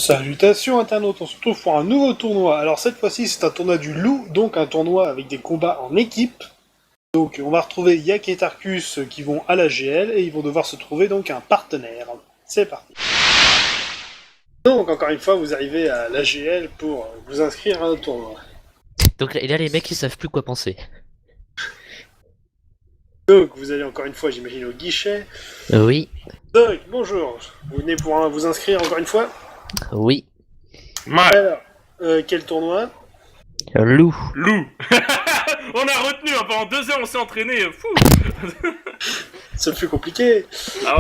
Salutations internautes, on se retrouve pour un nouveau tournoi. Alors cette fois-ci c'est un tournoi du loup, donc un tournoi avec des combats en équipe. Donc on va retrouver Yak et Tarkus qui vont à la GL et ils vont devoir se trouver donc un partenaire. C'est parti. Donc encore une fois vous arrivez à la GL pour vous inscrire à un tournoi. Donc et là les mecs ils savent plus quoi penser. Donc vous allez encore une fois j'imagine au guichet. Oui, Donc bonjour, vous venez pour vous inscrire encore une fois. oui. Alors, quel tournoi? Loup. Loup. On a retenu, hein, pendant 2 heures on s'est entraîné, fou. Ça fait compliqué.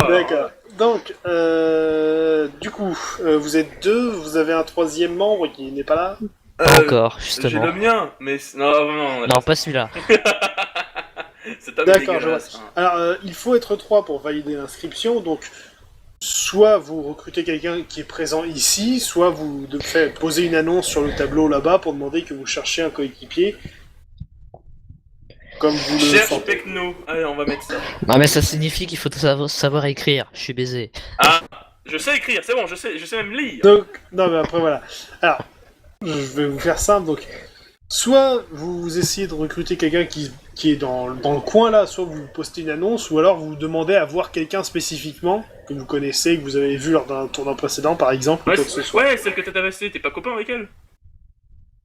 D'accord. Donc, du coup, vous êtes deux, vous avez un troisième membre qui n'est pas là. Pas encore, J'ai justement. le mien, mais non, Non, pas celui-là. c'est un D'accord, je vois. dégueulasse. Hein. Alors, il faut être trois pour valider l'inscription, donc soit vous recrutez quelqu'un qui est présent ici, soit vous devez poser une annonce sur le tableau là-bas pour demander que vous cherchez un coéquipier. Comme vous le Cherche sentez. techno. Allez, on va mettre ça. Non mais ça signifie qu'il faut savoir écrire. Je suis baisé. Ah, je sais écrire, c'est bon, je sais même lire. Donc, non mais après voilà. Alors, je vais vous faire simple, donc soit vous essayez de recruter quelqu'un qui est dans le coin là, soit vous postez une annonce, ou alors vous demandez à voir quelqu'un spécifiquement que vous connaissez, que vous avez vu lors d'un tournoi précédent par exemple, ou Ouais, quoi que ce soit. ouais, celle que t'as restée, t'es pas copain avec elle?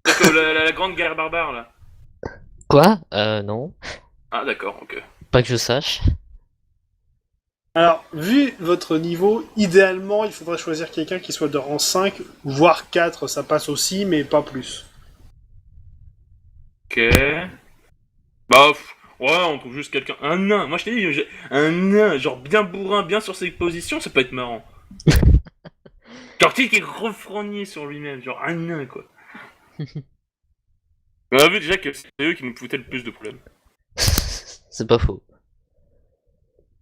C'est que la grande guerre barbare là. Quoi? Non. Ah d'accord, ok. Pas que je sache. Alors, vu votre niveau, idéalement il faudrait choisir quelqu'un qui soit de rang 5, voire 4, ça passe aussi, mais pas plus. Ok. Bah, ouais, on trouve juste quelqu'un. Un nain, moi je t'ai dit, un nain, genre bien bourrin, bien sur ses positions, ça peut être marrant. Genre, tu sais, qui est refrogné sur lui-même, genre un nain quoi. On a vu déjà que c'est eux qui nous foutaient le plus de problèmes. C'est pas faux.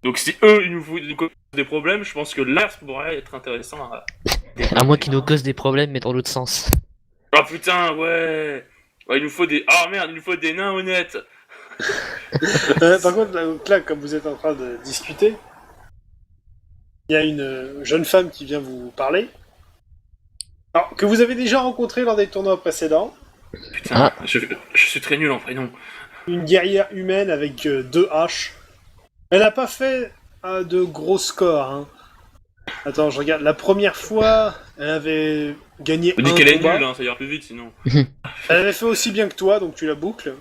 Donc si eux ils nous foutent des problèmes, je pense que l'art pourrait être intéressant à... À moins qu'ils nous causent des problèmes, mais dans l'autre sens. Ah putain, ouais. Ouais, il nous faut des... Ah merde, il nous faut des nains honnêtes. Par contre, là, comme vous êtes en train de discuter, il y a une jeune femme qui vient vous parler. Alors, que vous avez déjà rencontré lors des tournois précédents. Putain, je suis très nul en prénom. Une guerrière humaine avec 2 haches. Elle n'a pas fait de gros scores. Hein. Attends, je regarde. La première fois, elle avait gagné On un dit qu'elle est combat. nulle, hein, ça ira plus vite sinon. Elle avait fait aussi bien que toi, donc tu la boucles.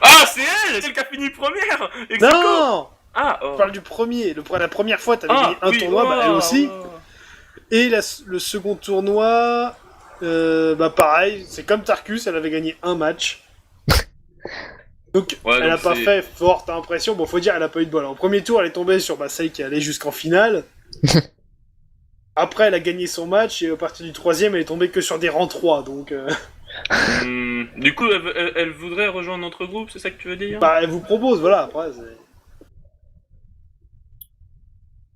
Ah, c'est elle, celle qui a fini première. Ex aequo. Non. Ah, Je oh. parle du premier. La première fois, t'avais gagné Ah, un oui, tournoi, bah, elle oh, aussi. oh. Et le second tournoi, bah pareil, c'est comme Tarkus, elle avait gagné un match. Donc Ouais, elle a donc pas c'est- fait forte impression. Bon, faut dire, elle a pas eu de bol. En premier tour, elle est tombée sur celle qui allait jusqu'en finale. Après, elle a gagné son match et à partir du troisième, elle est tombée que sur des rangs 3. Donc, Du coup, elle voudrait rejoindre notre groupe, c'est ça que tu veux dire? bah, elle vous propose, voilà. Après,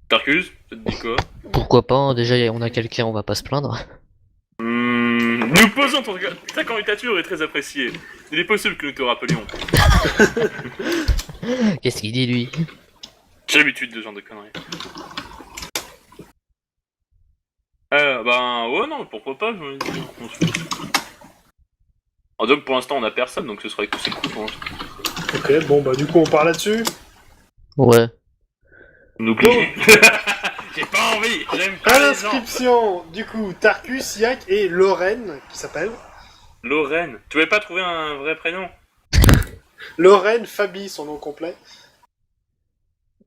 Tarkus, ça te dit quoi? Pourquoi pas, hein, déjà on a quelqu'un, on va pas se plaindre. Nous posons ta candidature est très appréciée. Il est possible que nous te rappelions. Qu'est-ce qu'il dit lui? J'ai l'habitude de ce genre de conneries. Ben, ouais, non, pourquoi pas, je me dis. On se fait. Ah, donc pour l'instant on a personne, donc ce serait que c'est cool pour l'instant. ok, bon, bah, du coup, on part là-dessus. Ouais. On oublie. J'ai pas envie, j'aime À pas les gens. l'inscription, du coup, Tarkus, Yak et Lorraine, qui s'appelle. Lorraine, tu voulais pas trouver un vrai prénom? Lorraine Fabi, son nom complet.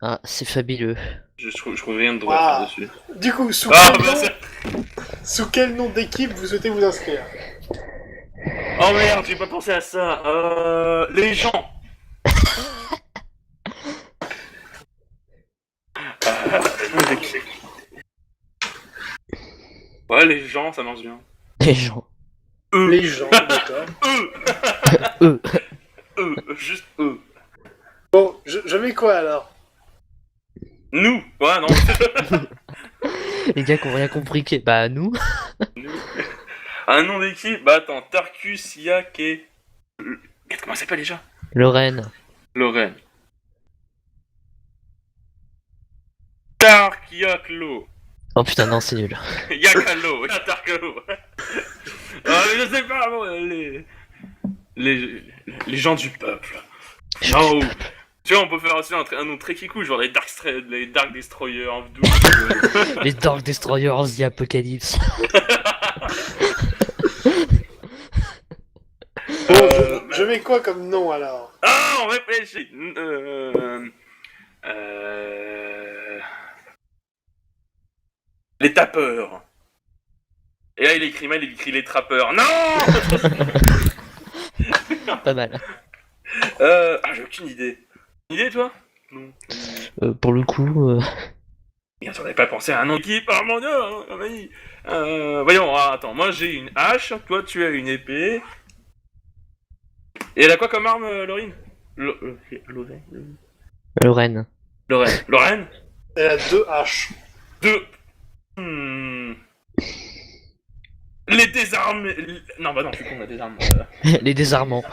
Ah, c'est fabuleux. Je trouve rien de drôle Ah. dessus. Du coup, Ah, bah c'est... sous quel nom d'équipe vous souhaitez vous inscrire? Oh merde, j'ai pas pensé à ça. Les gens. Ouais, les gens, ça marche bien. Les gens. Eux, Les gens, d'accord. eux, Eux. juste eux. Bon, je mets quoi alors? Nous, ouais, non. Les gars qui ont rien compris. Bah nous. Nous. Un nom d'équipe, bah attends, Tarkus, Yak et... Comment ça s'appelle déjà? Lorraine. Lorraine. Tark, Yak, Lo. Oh putain, non, c'est nul. Yakalo, Yatarkalo. Ah, mais je sais pas, bon, les gens du peuple. Non, tu vois, on peut faire aussi un nom très kikou, genre les Dark Destroyers, Les Dark Destroyers of the Apocalypse. Bon, je mets quoi comme nom alors? Ah, on réfléchit. Les tapeurs. Et là, il écrit mal, il écrit les trappeurs. Non. Pas mal. J'ai aucune idée. Une idée, toi? Non. Pour le coup... Bien sûr, on n'avait pas pensé à un nom d'équipe. Oh mon dieu, Mani. Voyons, attends, moi j'ai une hache, toi tu as une épée. Et elle a quoi comme arme, Laurine? Lorraine. Lorraine? Elle a 2 haches. Les désarmés. Non, bah non, je suis con, on a des armes. Les désarmants.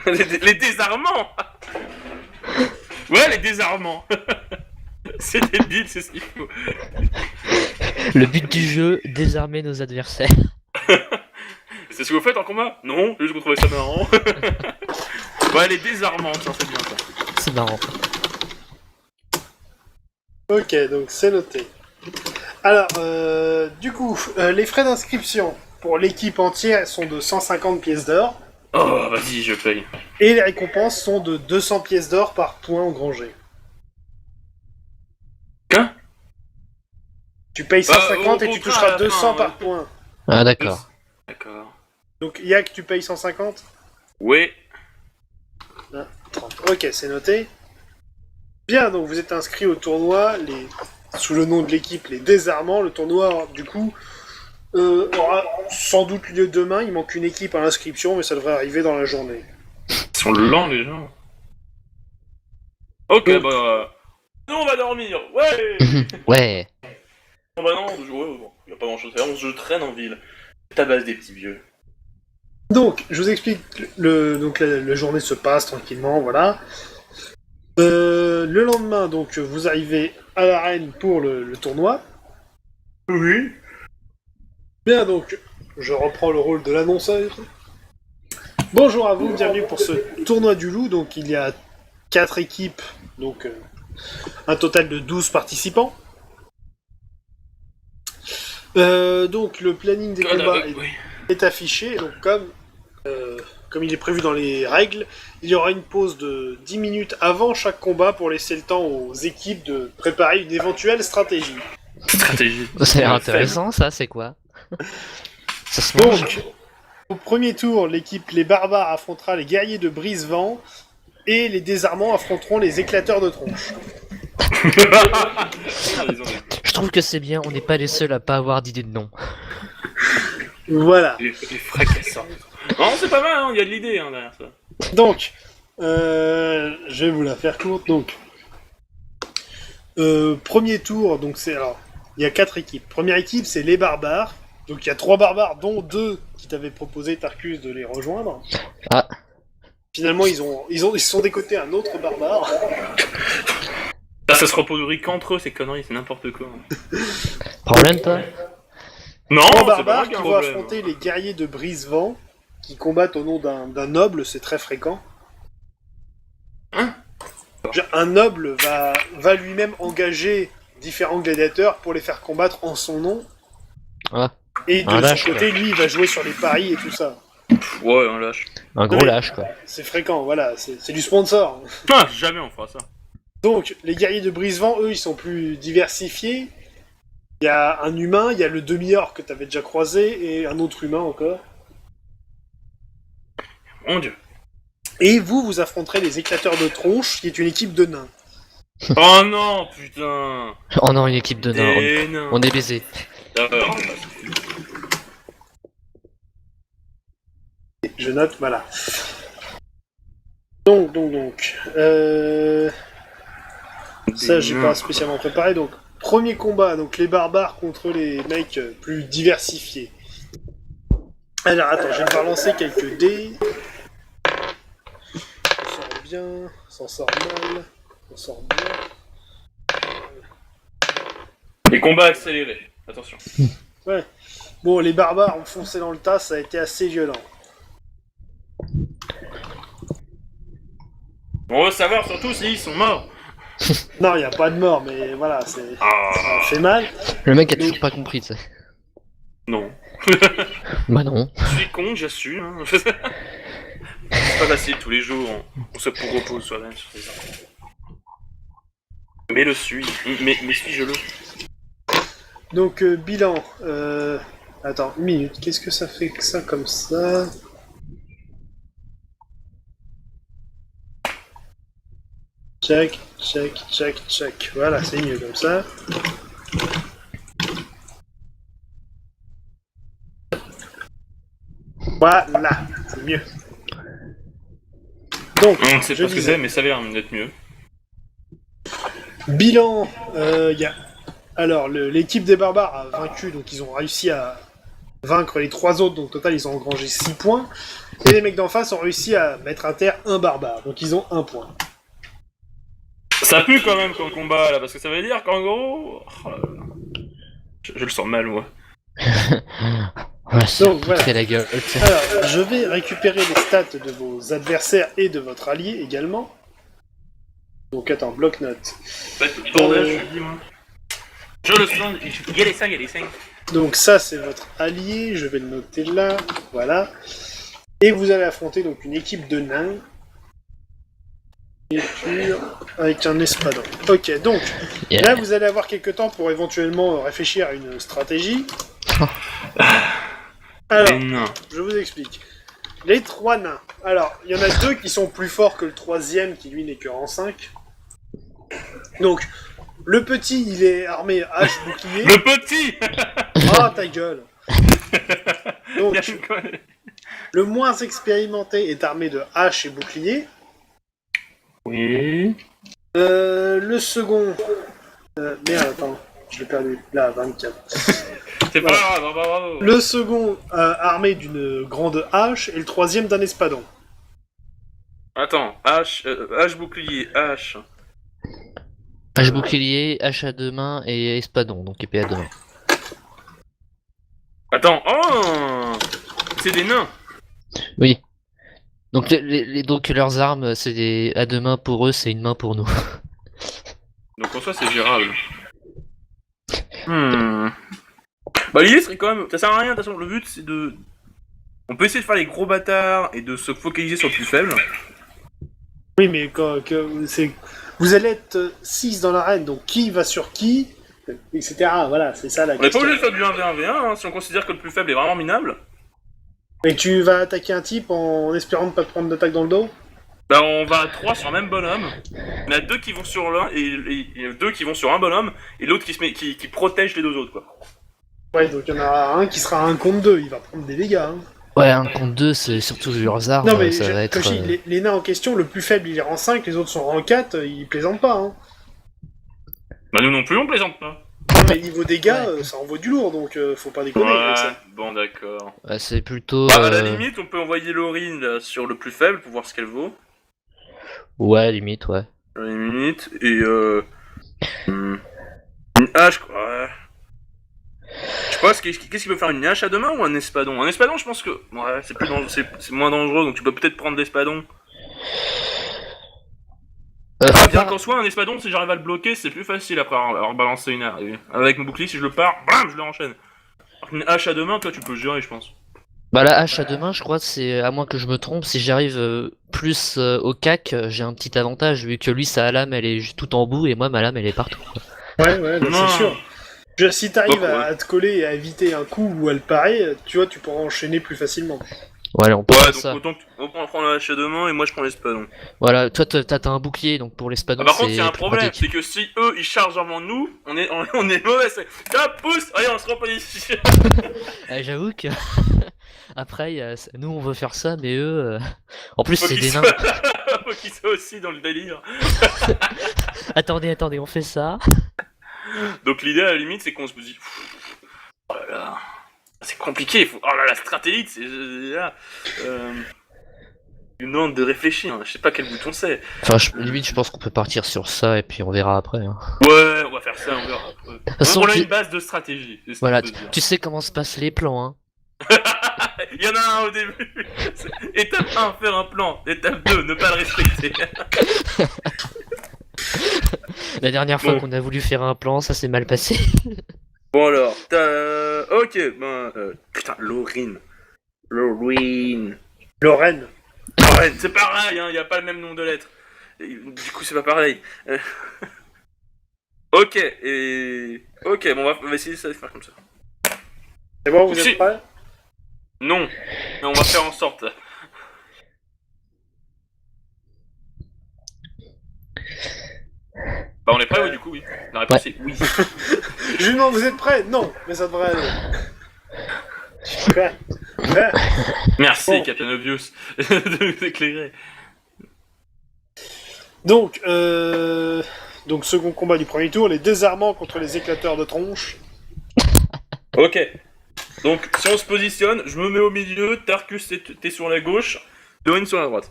Les désarmants. Ouais, les désarmants. C'est débile, c'est ce qu'il faut. Le but du jeu, désarmer nos adversaires. C'est ce que vous faites en combat? Non, juste que vous trouvez ça marrant. Ouais, les désarmants, tiens, c'est bien ça. C'est marrant. Ok, donc c'est noté. Alors, du coup, les frais d'inscription pour l'équipe entière sont de 150 pièces d'or. Oh, vas-y, je paye. Et les récompenses sont de 200 pièces d'or par point engrangé. Qu'un? Tu payes 150 et tu toucheras à la 200 fin, par ouais. point. Ah d'accord. D'accord. Donc, Yak, tu payes 150 ? Oui. 30. Ok, c'est noté. Bien, donc vous êtes inscrit au tournoi, sous le nom de l'équipe, les Désarmants. Le tournoi, du coup, aura sans doute lieu demain. Il manque une équipe à l'inscription, mais ça devrait arriver dans la journée. Ils sont lents, les gens. Ok, Donc- bah... Nous, on va dormir. Ouais. Ouais. Non, bah non, bon, y a pas grand chose à faire, on se traîne en ville. Tabasse des petits vieux. Donc, je vous explique, donc la journée se passe tranquillement, voilà. Le lendemain, donc, vous arrivez à l'arène pour le tournoi. Oui. Bien, donc, je reprends le rôle de l'annonceur. Bonjour à vous, bienvenue pour ce tournoi du loup. Donc, il y a 4 équipes, donc un total de 12 participants. Donc, le planning des combats est affiché. Donc, comme il est prévu dans les règles, il y aura une pause de 10 minutes avant chaque combat pour laisser le temps aux équipes de préparer une éventuelle stratégie. Stratégie. Ça a l'air intéressant, ça, c'est quoi? Ça se mange. Donc, au premier tour, l'équipe Les Barbares affrontera les guerriers de Brise-Vent et les Désarmants affronteront les éclateurs de tronche. Je trouve que c'est bien, on n'est pas les seuls à pas avoir d'idée de nom. Voilà. Les fracassants. Non, c'est pas mal, hein, y a de l'idée hein, derrière ça. Donc, je vais vous la faire courte. Donc, premier tour, donc il y a 4 équipes. Première équipe, c'est les Barbares. Donc, il y a 3 barbares, dont 2 qui t'avaient proposé, Tarkus, de les rejoindre. Ah. Finalement, ils se sont décotés un autre barbare. Ça se reproduit qu'entre eux, ces conneries, c'est n'importe quoi. Problème, toi? Non, 3 c'est pas barbares moi qui qui ai un vont problème. affronter les guerriers de Brise-Vent, qui combattent au nom d'un noble, c'est très fréquent. Hein? Un noble va lui-même engager différents gladiateurs pour les faire combattre en son nom. Ah. Et de Un lâche, son côté, lui, il va jouer sur les paris et tout ça. Ouais, un lâche. Un gros lâche, quoi. C'est fréquent, voilà, c'est du sponsor. Ah, jamais on fera ça. Donc, les guerriers de Brise-Vent, eux, ils sont plus diversifiés. Il y a un humain, il y a le demi-orc que t'avais déjà croisé, et un autre humain encore. Mon dieu. Et vous affronterez les éclateurs de tronche, qui est une équipe de nains. Oh non, putain. Oh non, une équipe de nains. Des nains. On est baisé. D'accord. Je note, voilà. Donc. Ça, j'ai pas spécialement préparé. Donc, premier combat, donc les barbares contre les mecs plus diversifiés. Alors, attends, je vais devoir lancer quelques dés. On sort bien, on sort mal, on sort bien. Les combats accélérés. Attention. Ouais. Bon, les barbares ont foncé dans le tas, ça a été assez violent. On veut savoir surtout s'ils sont morts. Non, il n'y a pas de mort, mais voilà, ça fait mal. Le mec a toujours pas compris, tu sais. Non. Bah non. Je suis con, j'assume. Hein. C'est pas facile, tous les jours, on se repose soi-même sur ces armes. Mais le suis. Mais suis-je le Donc, bilan. Attends, une minute. Qu'est-ce que ça fait que ça comme ça? Check, check, check, check. Voilà, c'est mieux comme ça. Voilà, c'est mieux. Donc, On ne sait je pas ce que disais, c'est, mais ça a l'air d'être mieux. bilan, il y a... Alors, l'équipe des barbares a vaincu, donc ils ont réussi à vaincre les 3 autres, donc au total ils ont engrangé 6 points. Et les mecs d'en face ont réussi à mettre à terre un barbare, donc ils ont 1 point. Ça pue quand même comme combat là, parce que ça veut dire qu'en gros. Oh là là. Je le sens mal, moi. Ouais, c'est Donc, voilà. très la gueule. tu sais. Alors, je vais récupérer les stats de vos adversaires et de votre allié également. Donc attends, bloc-notes. Bordel, je suis dit, moi. Je le sens, il y a les 5, il y a les 5. Donc ça c'est votre allié, je vais le noter là, voilà. Et vous allez affronter donc une équipe de nains. Avec un espadon. Ok, donc Yeah. là vous allez avoir quelques temps pour éventuellement réfléchir à une stratégie. Alors, Les nains. je vous explique. Les 3 nains. Alors, il y en a 2 qui sont plus forts que le 3ème qui lui n'est que rang 5. Donc, le petit il est armé hache bouclier. Le petit. Ah ta gueule. Donc, le moins expérimenté est armé de hache et bouclier. Oui. Le second... merde, attends, je l'ai perdu. Là, 24. C'est pas grave, bravo. Le second armé d'une grande hache et le 3ème d'un espadon. Attends, H bouclier, H. Hache bouclier, hache à 2 mains et espadon, donc épée à 2 mains. Attends, oh. C'est des nains. Oui. Donc, donc leurs armes, c'est des à 2 mains pour eux, c'est une main pour nous. Donc en soi, c'est gérable. Bah l'idée serait quand même... Ça sert à rien, de toute façon, le but c'est de... On peut essayer de faire les gros bâtards et de se focaliser sur le plus faible. Oui, mais vous allez être 6 dans l'arène, donc qui va sur qui, etc. Voilà, c'est ça la On n'est pas question. obligé de faire du 1v1v1 hein, si on considère que le plus faible est vraiment minable. Et tu vas attaquer un type en espérant ne pas te prendre d'attaque dans le dos? Bah on va à 3 sur un même bonhomme. Il y en a 2 qui vont sur l'un et 2 qui vont sur un bonhomme et l'autre qui protège les 2 autres quoi. Ouais, donc il y en a un qui sera 1 contre 2, il va prendre des dégâts. Hein. Ouais, un contre 2, c'est surtout leurs armes, Non, mais ça va être... comme je dis, les nains en question, le plus faible il est rang 5, les autres sont rang 4, ils plaisantent pas. Hein. Bah nous non plus on plaisante pas. Non, mais niveau dégâts, ça envoie du lourd, donc faut pas déconner avec Ouais, ça. bon d'accord. Ouais, c'est plutôt... Bah, à la limite on peut envoyer Laurine là, sur le plus faible pour voir ce qu'elle vaut. Ouais, limite, ouais. À la limite et une hache quoi. Ouais. Je sais pas, qu'est-ce qui peut faire une hache à 2 mains ou un espadon? Un espadon, je pense que. Ouais, c'est moins dangereux, donc tu peux peut-être prendre l'espadon. Bien qu'en soit, un espadon, si j'arrive à le bloquer, c'est plus facile après avoir balancé une hache. Avec mon bouclier, si je le pars, bam, je le enchaîne. Alors qu'une hache à 2 mains, toi, tu peux gérer, je pense. Bah la hache à 2 mains, je crois, c'est, à moins que je me trompe, si j'arrive plus au cac, j'ai un petit avantage, vu que lui, sa lame, elle est tout en bout, et moi, ma lame, elle est partout. Ouais, bah, Non. c'est sûr. Si t'arrives Donc, ouais. à te coller et à éviter un coup où elle paraît, tu vois, tu pourras enchaîner plus facilement. Ouais, allez, on peut Ouais, faire donc ça. autant on prend la hache à 2 mains et moi je prends l'espadon. Voilà, toi, t'as un bouclier, donc pour l'espadon, Par contre, c'est il y a un plus problème, pratique. c'est que si eux ils chargent avant nous, on est mauvais. Ça pousse, allez, on se repositionne. J'avoue que... Après, nous, on veut faire ça, mais eux... En plus, Faut c'est qu'ils des nains. soient... Faut qu'ils soient aussi dans le délire. Attendez, on fait ça. Donc l'idée à la limite c'est qu'on se dit oh là là, c'est compliqué, oh là la stratélite, c'est là. Il nous demande de réfléchir, hein. Je sais pas quel bouton c'est. Enfin, limite, je pense qu'on peut partir sur ça et puis on verra après. Hein. Ouais, on va faire ça, on verra après. façon, On a tu- une base de stratégie. C'est ce Voilà, qu'on peut dire. tu sais comment se passent les plans, hein. Il y en a un au début. Étape 1, faire un plan. Étape 2, ne pas le respecter. La dernière fois Bon. qu'on a voulu faire un plan, ça s'est mal passé. Bon alors, ok, ben... Putain, Laurine. Lorraine. Lorraine, c'est pareil, hein, y a pas le même nombre de lettres. Et, du coup, c'est pas pareil. Ok, Ok, bon, on va essayer de faire comme ça. C'est bon, vous Si. êtes prêts? Non, mais on va faire en sorte. Bah, on est prêt, oui, du coup, oui. La réponse est oui. Je lui demande, vous êtes prêts? Non, mais ça devrait aller. Prêt. Prêt. Merci, Bon. Captain Obvious, de nous éclairer. Donc, second combat du premier tour, les désarmants contre les éclateurs de tronche. Ok. Donc, si on se positionne, je me mets au milieu, Tarkus, t'es sur la gauche, Dorine sur la droite.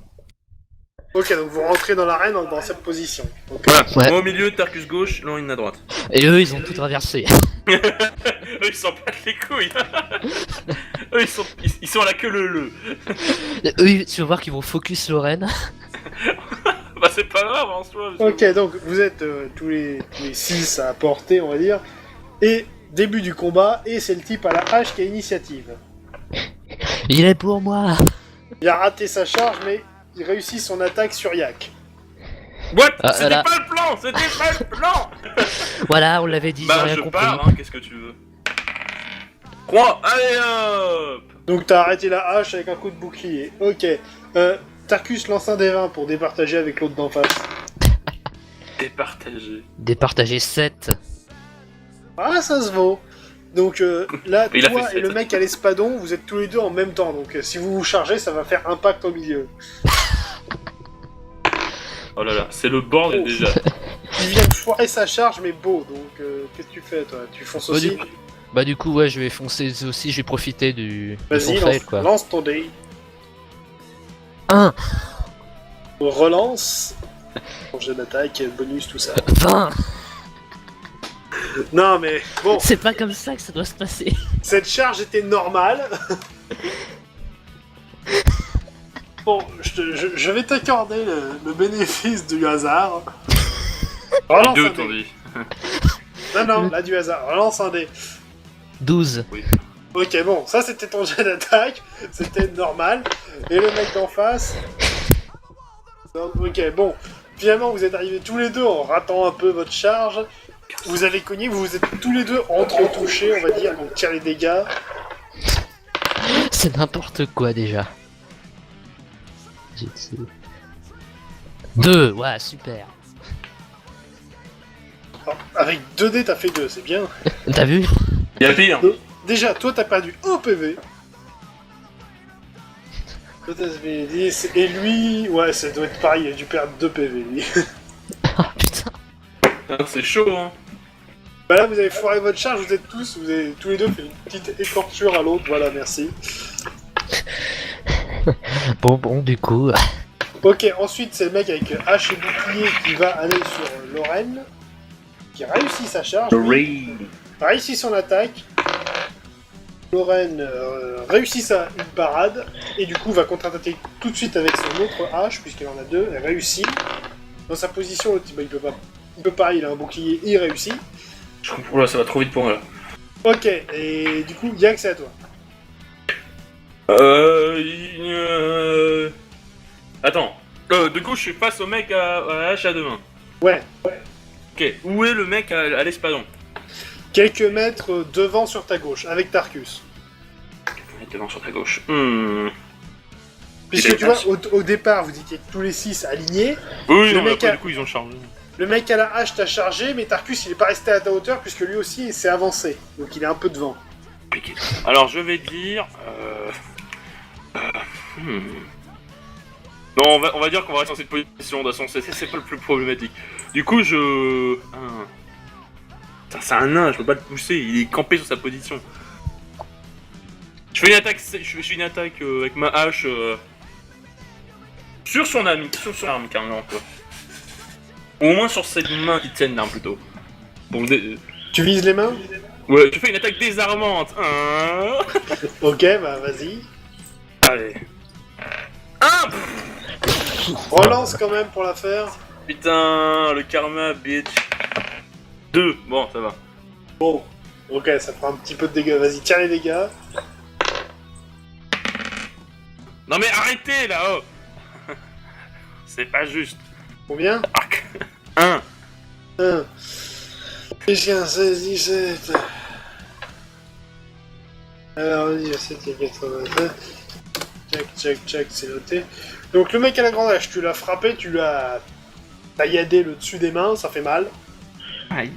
Ok, donc vous rentrez dans l'arène dans cette position. Ok. Voilà. Ouais. Moi au milieu, Tarkus gauche, Dorine à droite. Et eux, ils ont tout traversé. Eux, ils s'en battent les couilles. Eux, ils sont à la queue leu. Eux, tu vas voir qu'ils vont focus Lorraine. Bah, c'est pas grave en soi. Ok, donc vous êtes tous les 6 à portée, on va dire. Et début du combat, et c'est le type à la hache qui a initiative. Il est pour moi. Il a raté sa charge, mais il réussit son attaque sur Yak. What? Ah, C'était là. pas le plan. C'était pas le plan. Voilà, on l'avait dit, ils ont Bah, rien je compris. pars, hein, qu'est-ce que tu veux. 3, allez hop. Donc t'as arrêté la hache avec un coup de bouclier. Ok. Tarkus lance un des 20 pour départager avec l'autre d'en face. Départagé. Départager 7. Ah, ça se vaut. Donc là, Il a toi fait et le sept. mec à l'espadon, vous êtes tous les deux en même temps. Donc si vous vous chargez, ça va faire impact au milieu. Oh là là, c'est le bordel Oh. déjà. Il vient de foirer sa charge, mais beau. Donc qu'est-ce que tu fais, toi? Tu fonces Bah, aussi? Bah du coup, ouais, je vais foncer aussi, je vais profiter de son Vas-y, fail, quoi. lance ton dé. 1, Relance. Ton jet d'attaque, bonus, tout ça. 20. Non, mais bon, C'est pas comme ça que ça doit se passer. cette charge était normale. Bon, je vais t'accorder le bénéfice du hasard. Relance Deux, un t'en dé. dis. Non, là du hasard. Relance un dé. 12. Ok, bon, ça c'était ton jet d'attaque. C'était normal. Et le mec d'en face. Donc, ok, bon. Finalement, vous êtes arrivés tous les deux en ratant un peu votre charge. Vous avez cogné, vous êtes tous les deux entre-touchés, on va dire, donc tire les dégâts. C'est n'importe quoi déjà. 2, ouais, super. Alors, avec 2 dés, t'as fait 2, c'est bien. T'as vu? Y'a pire. Déjà, toi, t'as perdu 1 PV. Toi, t'as fait 10, et lui, ouais, ça doit être pareil, il a dû perdre 2 PV, lui. Ah putain. Ah, c'est chaud, hein. Bah là, vous avez foiré votre charge, vous avez tous les deux fait une petite écorchure à l'autre, voilà, merci. Bon, du coup. Ok, ensuite, c'est le mec avec hache et bouclier qui va aller sur Lorraine, qui réussit sa charge, lui, réussit son attaque. Lorraine réussit une parade, et du coup va contre-attaquer tout de suite avec son autre hache, puisqu'il en a 2, elle réussit. Dans sa position, le type, bah, il peut pas, il a un bouclier, il réussit. Je comprends, là, ça va trop vite pour moi, là. Ok, et du coup, Yak, c'est à toi. Attends. Du coup, je suis face au mec à la hache à deux mains. Ouais, Ok. Où est le mec à l'espadon? quelques mètres devant sur ta gauche, avec Tarkus. On est devant sur ta gauche. Puisque Et tu vois, hache. au départ, vous étiez tous les 6 alignés. Oui, Le non, mais mec après, a- du coup, ils ont chargé. Le mec à la hache t'a chargé, mais Tarkus, il est pas resté à ta hauteur, puisque lui aussi, il s'est avancé. Donc il est un peu devant. Piqué. Alors, je vais dire... Non, on va dire qu'on va rester dans cette position, de toute façon, c'est pas le plus problématique. Du coup, Putain, c'est un nain, je peux pas le pousser, il est campé sur sa position. Je fais une attaque, avec ma hache... sur son arme carrément quoi. Ou au moins sur ses mains qui tiennent l'arme plutôt. Bon, Tu vises les mains? ouais, tu fais une attaque désarmante. Ok, bah vas-y. Allez. 1. Relance quand même pour la faire. Putain, le karma, bitch. 2, bon, ça va. Bon, ok, ça fera un petit peu de dégâts. Vas-y, tire les dégâts. Non mais arrêtez là, oh. C'est pas juste. Combien? 1. 1. 15, 16, 17. Alors, vas-y, 7 et 87. Check, c'est noté. Donc, le mec à la grande hache, tu l'as frappé, tu l'as tailladé le dessus des mains, ça fait mal. Aïe.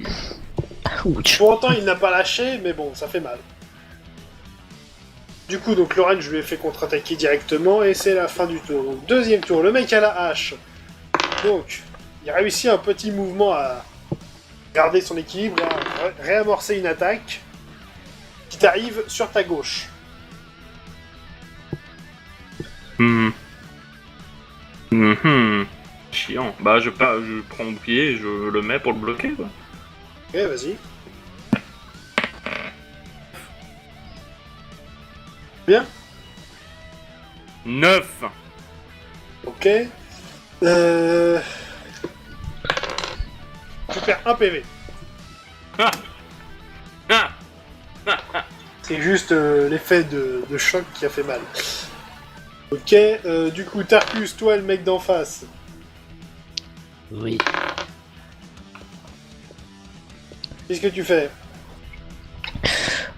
Ouch. Pour autant, il n'a pas lâché, mais bon, ça fait mal. Du coup, donc Lorraine, je lui ai fait contre-attaquer directement, et c'est la fin du tour. Donc, deuxième tour, le mec à la hache. Donc, il réussit un petit mouvement à garder son équilibre, à réamorcer une attaque qui t'arrive sur ta gauche. Chiant. Bah je prends mon pied et je le mets pour le bloquer quoi. Ok, vas-y. Bien. 9. Ok. Tu perds un PV. Ah. Ah. C'est juste l'effet de choc qui a fait mal. Ok, du coup, Tarkus, toi, le mec d'en face. Oui. Qu'est-ce que tu fais?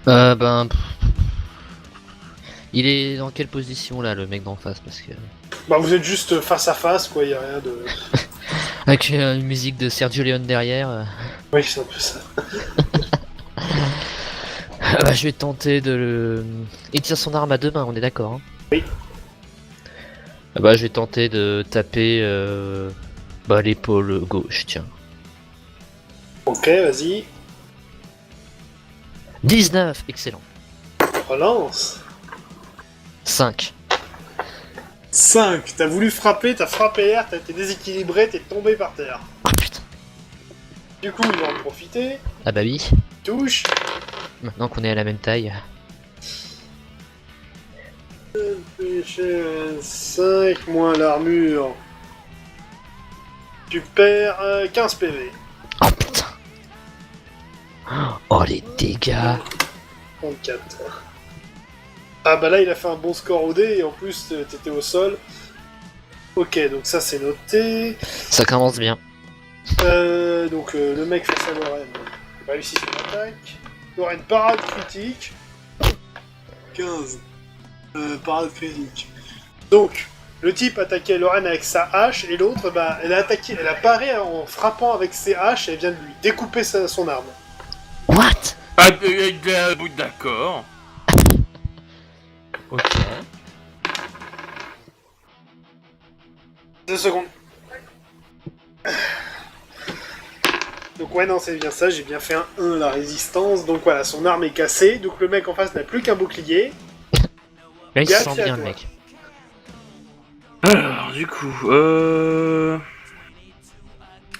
Ben... Il est dans quelle position là, le mec d'en face? Parce que... Bah, vous êtes juste face à face, quoi, y a rien de... Avec une musique de Sergio Leone derrière. Oui, c'est un peu ça. Bah, je vais tenter de le... Il tient son arme à deux mains, on est d'accord, hein? Oui. Bah, je vais tenter de taper bah, l'épaule gauche, tiens. Ok, vas-y. 19, excellent. Relance. 5. 5. T'as voulu frapper, t'as frappé l'air, t'as été déséquilibré, t'es tombé par terre. Oh putain. Du coup, il va en profiter. Ah bah oui. Touche. Maintenant qu'on est à la même taille. 5 moins l'armure. Tu perds 15 PV. Oh putain. Oh les dégâts. 34. Ah bah là il a fait un bon score au dé et en plus t'étais au sol. Ok, donc ça c'est noté. Ça commence bien. Donc le mec face à Lorraine réussit son attaque. Lorraine parade critique. 15. Parade critique. Donc le type attaquait Lorraine avec sa hache et l'autre bah elle a paré en frappant avec ses haches et elle vient de lui découper son arme. What? Ah, d'accord. Ok. 2 secondes. Donc ouais non c'est bien ça, j'ai bien fait un 1 la résistance, donc voilà, son arme est cassée, donc le mec en face n'a plus qu'un bouclier. Là il se Gaffe sent à bien toi. le mec. Alors, du coup, je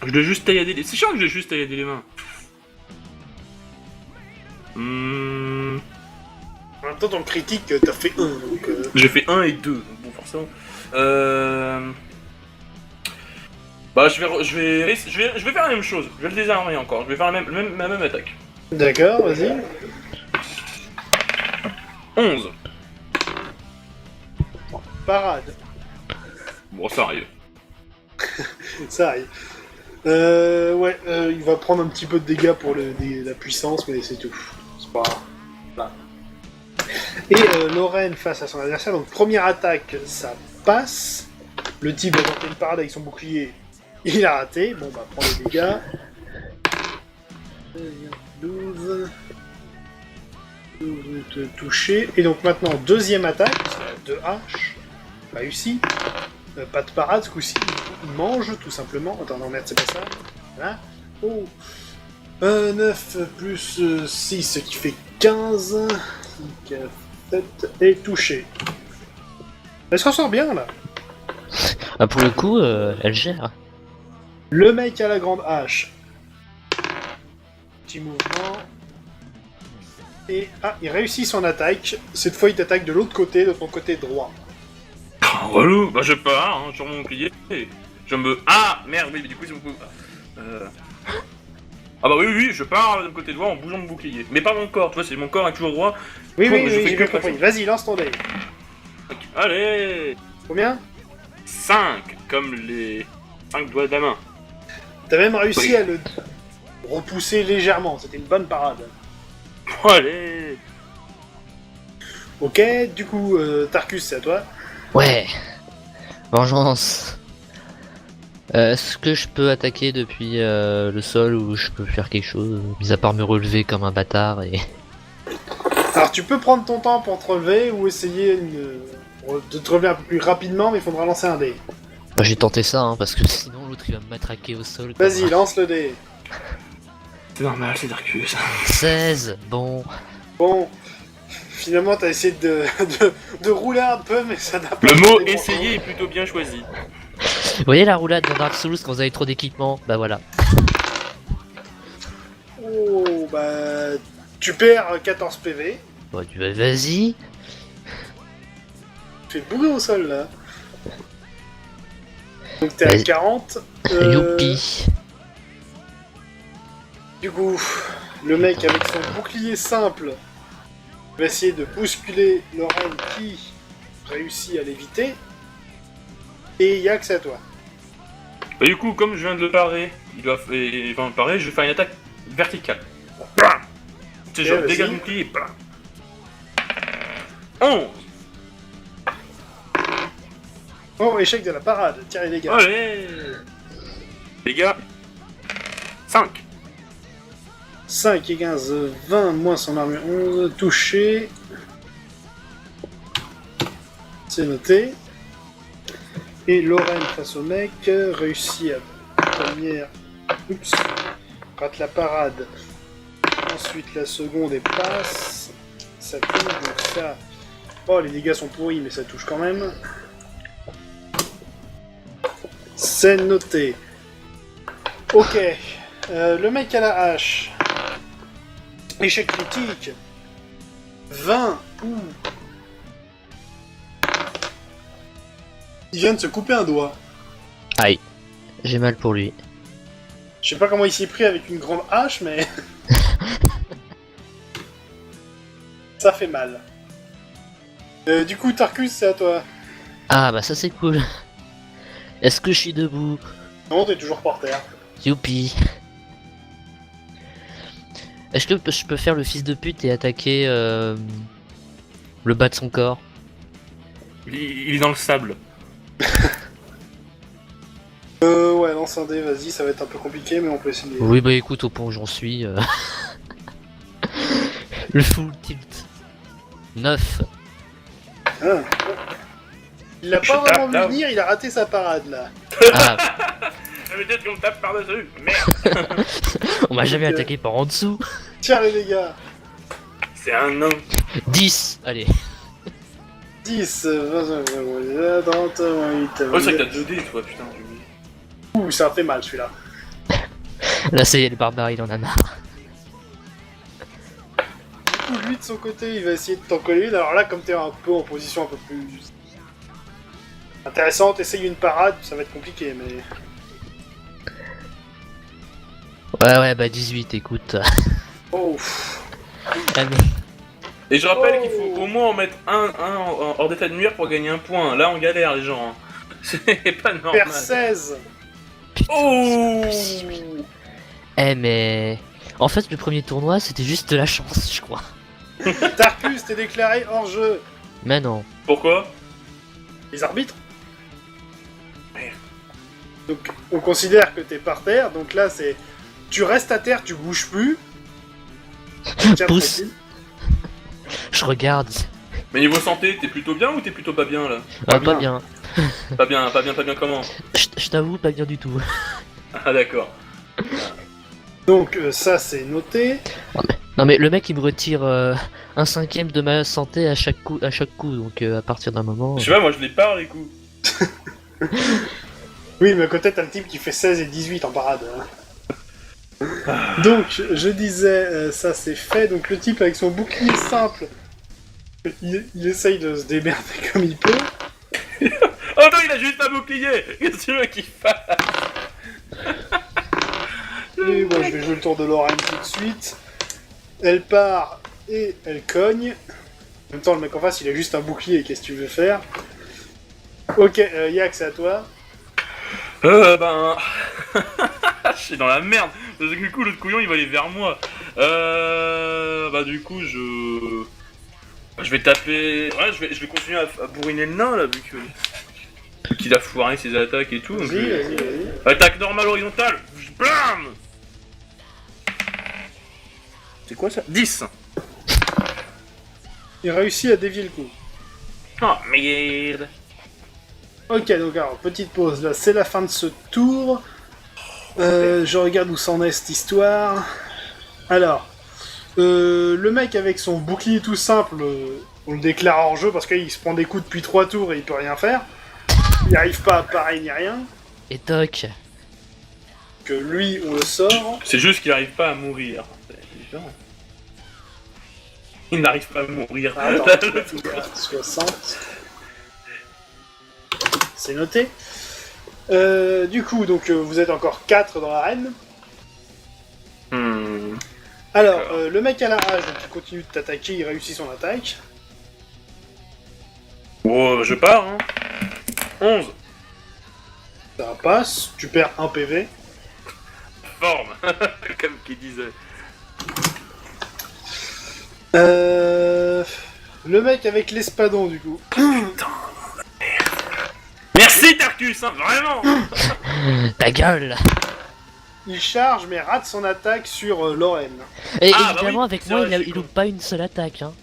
dois juste taillader les... C'est chiant que je dois juste taillader les mains. En même temps ton critique t'as fait 1 donc... J'ai fait 1 et 2, donc bon, forcément. Bah, je vais faire la même chose. Je vais le désarmer encore. Je vais faire la même attaque. D'accord, vas-y. 11. Parade. Bon, ça arrive. Ça arrive. Ouais, il va prendre un petit peu de dégâts pour la puissance, mais c'est tout. C'est pas grave. Voilà. Et Lorraine face à son adversaire, donc première attaque, ça passe. Le type va tenter une parade avec son bouclier, il a raté. Bon bah, prend les dégâts. 12. 12 touché. Et donc maintenant, deuxième attaque, de hache. Réussi. Pas de parade ce coup-ci, il mange tout simplement. Attends, non, merde, c'est pas ça. Voilà. Oh 9 plus 6, ce qui fait 15. 7 et touché. Elle se ressort bien là. Bah pour le coup, elle gère. Le mec à la grande hache. Petit mouvement. Et il réussit son attaque. Cette fois, il t'attaque de l'autre côté, de ton côté droit. Ah, relou. Bah je pars, hein, sur mon bouclier. Je me... Ah merde, oui, mais du coup c'est beaucoup... Ah bah oui, je pars de côté droit en bougeant mon bouclier. Mais pas mon corps, tu vois, c'est mon corps est toujours droit. Oui, Je oui, fais j'ai que bien compris. Vas-y, lance ton dé. Ok, allez. Combien? 5, comme les 5 doigts de la main. T'as même réussi Oui. à le repousser légèrement. C'était une bonne parade. Allez. Ok, du coup, Tarkus, c'est à toi. Ouais. Vengeance. Est-ce que je peux attaquer depuis le sol ou je peux faire quelque chose, mis à part me relever comme un bâtard et... Alors, tu peux prendre ton temps pour te relever ou essayer de te relever un peu plus rapidement, mais il faudra lancer un dé. Bah, j'ai tenté ça, hein, parce que sinon l'autre il va me matraquer au sol. comme Vas-y, un- lance le dé. C'est normal, c'est Darkus. 16, bon. Bon, finalement, t'as essayé de rouler un peu, mais ça n'a pas... Le mot été bon. essayer est plutôt bien choisi. Vous voyez la roulade dans Dark Souls quand vous avez trop d'équipement? Bah voilà. Oh, bah... Tu perds 14 PV. Bon, vas-y. Tu fais bourrer au sol, là. Donc t'es à Vas-y. 40. Youpi. Du coup, le mec avec son bouclier simple va essayer de bousculer Lorraine qui réussit à l'éviter. Et Yax, c'est à toi. Bah du coup, comme je viens de le parer, enfin parer, je vais faire une attaque verticale. Bam. C'est genre vas-y. dégage mon bouclier. Bam. 11. Oh, échec de la parade. Tiens les dégâts. Allez. Les gars. 5. 5 et 15, 20, moins son armure 11, touché. C'est noté. Et Lorraine face au mec, réussit à première. Oups. Rate la parade. Ensuite la seconde et passe. Ça touche, donc ça. Oh, les dégâts sont pourris, mais ça touche quand même. C'est noté. Ok. Le mec à la hache. Échec critique. 20. Ouh. Il vient de se couper un doigt. Aïe. J'ai mal pour lui. Je sais pas comment il s'y est pris avec une grande hache, mais... ça fait mal. Du coup, Tarkus, c'est à toi. Ah bah ça c'est cool. Est-ce que je suis debout? Non, t'es toujours par terre. Youpi. Est-ce que je peux faire le fils de pute et attaquer le bas de son corps? Il est dans le sable. Ouais, lance un dé, vas-y, ça va être un peu compliqué, mais on peut essayer. Oui bah écoute, au point où j'en suis... le full tilt. 9. Ah. Il l'a Je pas vraiment tape, vu là. venir, il a raté sa parade, là. Ah, Ça veut dire qu'on me tape par-dessus. Merde. on m'a jamais Ok. attaqué par en dessous. Tiens, les dégâts. C'est un nain. 10, allez. 10, 20, 30, 8... Oh, c'est vrai que t'as 2 dés, toi, putain, j'ai oublié. Ouh, ça a fait mal, celui-là. Là ça y est, le barbare il en a marre. Du coup, lui, de son côté, il va essayer de t'en coller une. Alors là, comme t'es un peu en position un peu plus... intéressante, essaye une parade, ça va être compliqué, mais... Ouais bah 18, écoute. Oh, Ah, mais- Et je rappelle Oh. qu'il faut au moins en mettre un hors d'état de nuire pour gagner un point. Là, on galère, les gens. Hein. C'est pas normal. perd 16. Oh. Eh mais... En fait le premier tournoi c'était juste de la chance je crois. Tarkus, t'es déclaré hors jeu. Mais non. Pourquoi? Les arbitres. Donc, on considère que t'es par terre, donc là, c'est... Tu restes à terre, tu bouges plus. Tiens, Pousse. tranquille. Je regarde. Mais niveau santé, t'es plutôt bien ou t'es plutôt pas bien là? Ah, bien. pas bien. Pas bien comment? Je t'avoue, pas bien du tout. Ah d'accord. Donc, ça, c'est noté. Non mais le mec il me retire un cinquième de ma santé à chaque coup, donc à partir d'un moment... Je sais pas, moi je les pars les coups. Oui, mais à côté, t'as le type qui fait 16 et 18 en parade. Donc, je disais, ça c'est fait. Donc, le type avec son bouclier simple, il essaye de se démerder comme il peut. Oh non, il a juste un bouclier. Qu'est-ce que tu veux qu'il fasse? Et bon, je vais jouer le tour de Lorraine tout de suite. Elle part et elle cogne. En même temps, le mec en face, il a juste un bouclier. Qu'est-ce que tu veux faire? Ok, Yak, c'est à toi. Ben... Je suis dans la merde. Parce que du coup, l'autre couillon, il va aller vers moi. Bah du coup, je vais taper... Ouais, je vais continuer à bourriner le nain, là, vu qu'il a foiré ses attaques et tout. Donc, Vas-y. attaque normale horizontale. Blam. C'est quoi ça? 10. Il réussit à dévier le coup. Oh, merde. Ok, donc alors, petite pause. Là, c'est la fin de ce tour. Je regarde où s'en est cette histoire. Alors, le mec avec son bouclier tout simple, on le déclare hors jeu parce qu'il se prend des coups depuis 3 tours et il peut rien faire. Il n'arrive pas à parer ni rien. Et toc. Que lui, on le sort. C'est juste qu'il n'arrive pas à mourir. C'est différent. Il n'arrive pas à mourir. Ah, attends, 60. C'est noté. Du coup, donc vous êtes encore 4 dans l'arène. Alors, le mec à la rage, donc il continue de t'attaquer, il réussit son attaque. Oh, je pars, hein. 11. Ça passe, tu perds 1 PV. Forme. Comme qu'il disait. Le mec avec l'espadon, du coup. Merci Tarkus, hein, vraiment. Ta gueule. Il charge, mais rate son attaque sur Lorraine. Et Ah, bah évidemment, oui, avec c'est moi, vrai, je suis il con. loupe pas une seule attaque. Hein.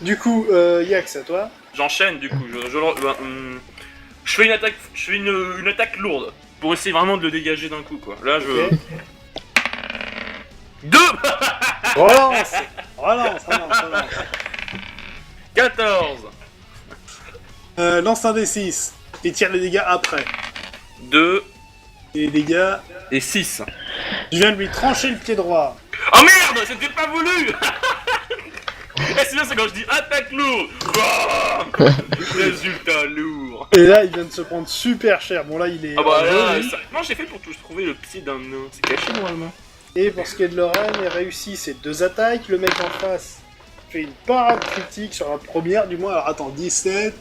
Du coup, Yak, c'est à toi. J'enchaîne du coup. Je fais une attaque, une attaque lourde pour essayer vraiment de le dégager d'un coup, quoi. Là, je. Ok. 2. Relance. 14. Lance un des 6 et tire les dégâts après. 2 Et les dégâts, et 6. je viens de lui trancher le pied droit. Oh merde, c'était pas voulu. Et c'est bien, c'est quand je dis attaque lourde. Oh, résultat lourd. Et là, il vient de se prendre super cher. Bon, là, il est. Ah bah là, revenu. comment j'ai fait pour trouver le pied d'un nain? C'est caché normalement. Et pour ce qui est de Lorraine, il réussit ses 2 attaques. Le mec en face fait une parade critique sur la première, du moins. Alors attends, 17.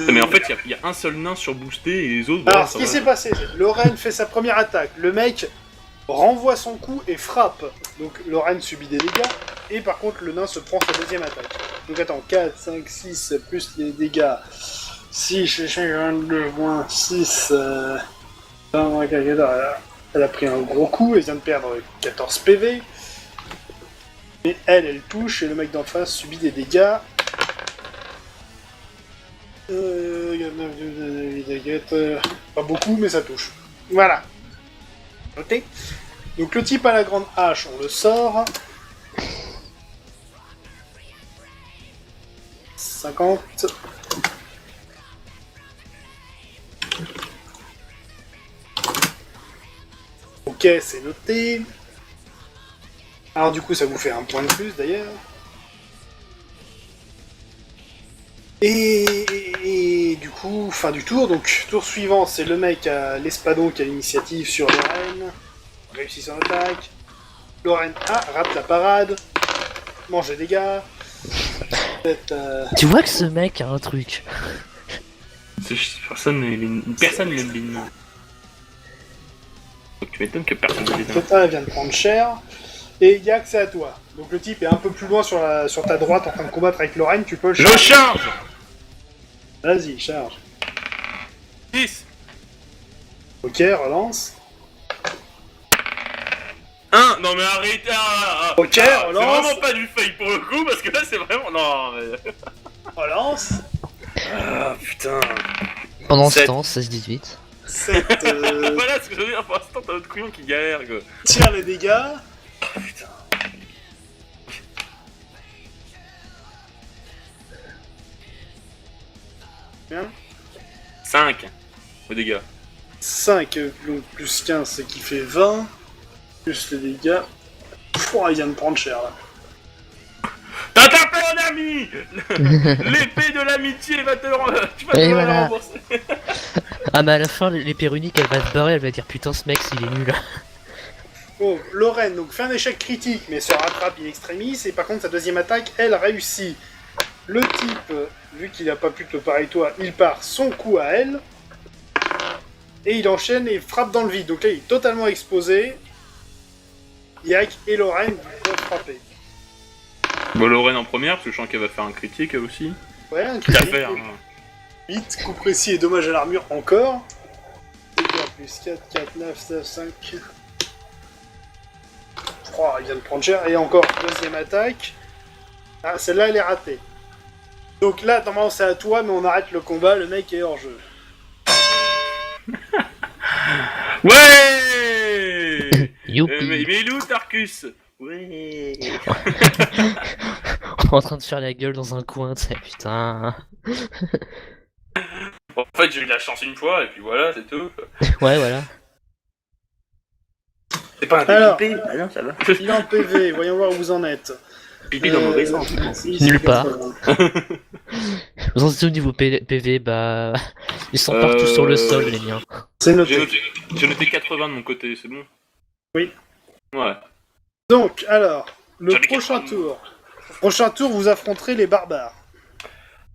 Mais en fait, il y a un seul nain surboosté et les autres. Alors, voilà, ce qui ça s'est va. passé, c'est que Lorraine fait sa première attaque. Le mec renvoie son coup et frappe. Donc, Lorraine subit des dégâts. Et par contre, le nain se prend sa deuxième attaque. Donc, attends, 4, 5, 6, plus les dégâts. 6, 22, moins 6. Elle a pris un gros coup. Elle vient de perdre 14 PV. Et elle touche. Et le mec d'en face subit des dégâts. Pas beaucoup, mais ça touche. Voilà. Ok. Donc le type à la grande hache, on le sort. 50. Ok, c'est noté. Alors du coup, ça vous fait un point de plus d'ailleurs. Et du coup, fin du tour. Donc, tour suivant, c'est le mec à l'espadon qui a l'initiative sur Lorraine. Réussit son attaque. Lorraine rate la parade. Mange des dégâts. Tu vois que ce mec a un truc. Personne n'aime bien. Donc tu m'étonnes que personne ne l'aime. Tota vient de prendre cher. Et Yak, c'est à toi. Donc le type est un peu plus loin sur ta droite en train de combattre avec Lorraine. Tu peux le Je charger. charge. Vas-y, charge. 10. Ok, relance. 1. Non mais arrêtez. Ok, c'est relance. vraiment pas du fake pour le coup parce que là c'est vraiment. Non mais. Relance. Ah putain. Pendant ce 7. temps, 16-18. 7. Voilà ce que je veux dire, pour l'instant t'as notre couillon qui galère quoi. Tire les dégâts. Oh, putain. combien? 5 au dégâts. 5, donc plus 15, c'est qui fait 20. Plus les dégâts. Pouah, il vient de prendre cher là. T'as tapé un ami. L'épée de l'amitié va te tu vas te Et le voilà. rembourser. Ah mais à la fin, l'épée runique, elle va se barrer, elle va dire putain ce mec, s'il est nul. Bon, Lorraine, donc fait un échec critique, mais se rattrape in extremis, et par contre sa deuxième attaque, elle réussit. Le type, vu qu'il n'a pas pu te parer toi, il part son coup à elle, et il enchaîne et frappe dans le vide. Donc là, il est totalement exposé. Yak et Lorraine peuvent frapper. Bon, Lorraine en première, parce que je sens qu'elle va faire un critique elle aussi. Ouais, un Qu'à critique. faire. 8, coup précis et dommage à l'armure encore. Dégâts plus 4, 4, 9, 5. Oh, il vient de prendre cher. Et encore, deuxième attaque. Ah, celle-là, elle est ratée. Donc là, normalement, c'est à toi, mais on arrête le combat. Le mec est hors jeu. Ouais. Youpi. Mais il est où Tarkus? Ouais. En train de faire la gueule dans un coin, tu sais, putain. En fait, j'ai eu de la chance une fois, et puis voilà, c'est tout. Ouais, voilà. C'est pas un Alors. pipi. Ah non, ça va. Bilan PV, voyons voir où vous en êtes. Pipi dans le mauvais sens. Nulle part. Vous en êtes au niveau PV, bah... Ils sont partout sur le sol, les miens. C'est J'ai noté. noté 80 de mon côté, c'est bon? Oui. Ouais. Donc, alors, le J'en ai prochain 80. tour. Prochain tour, vous affronterez les barbares.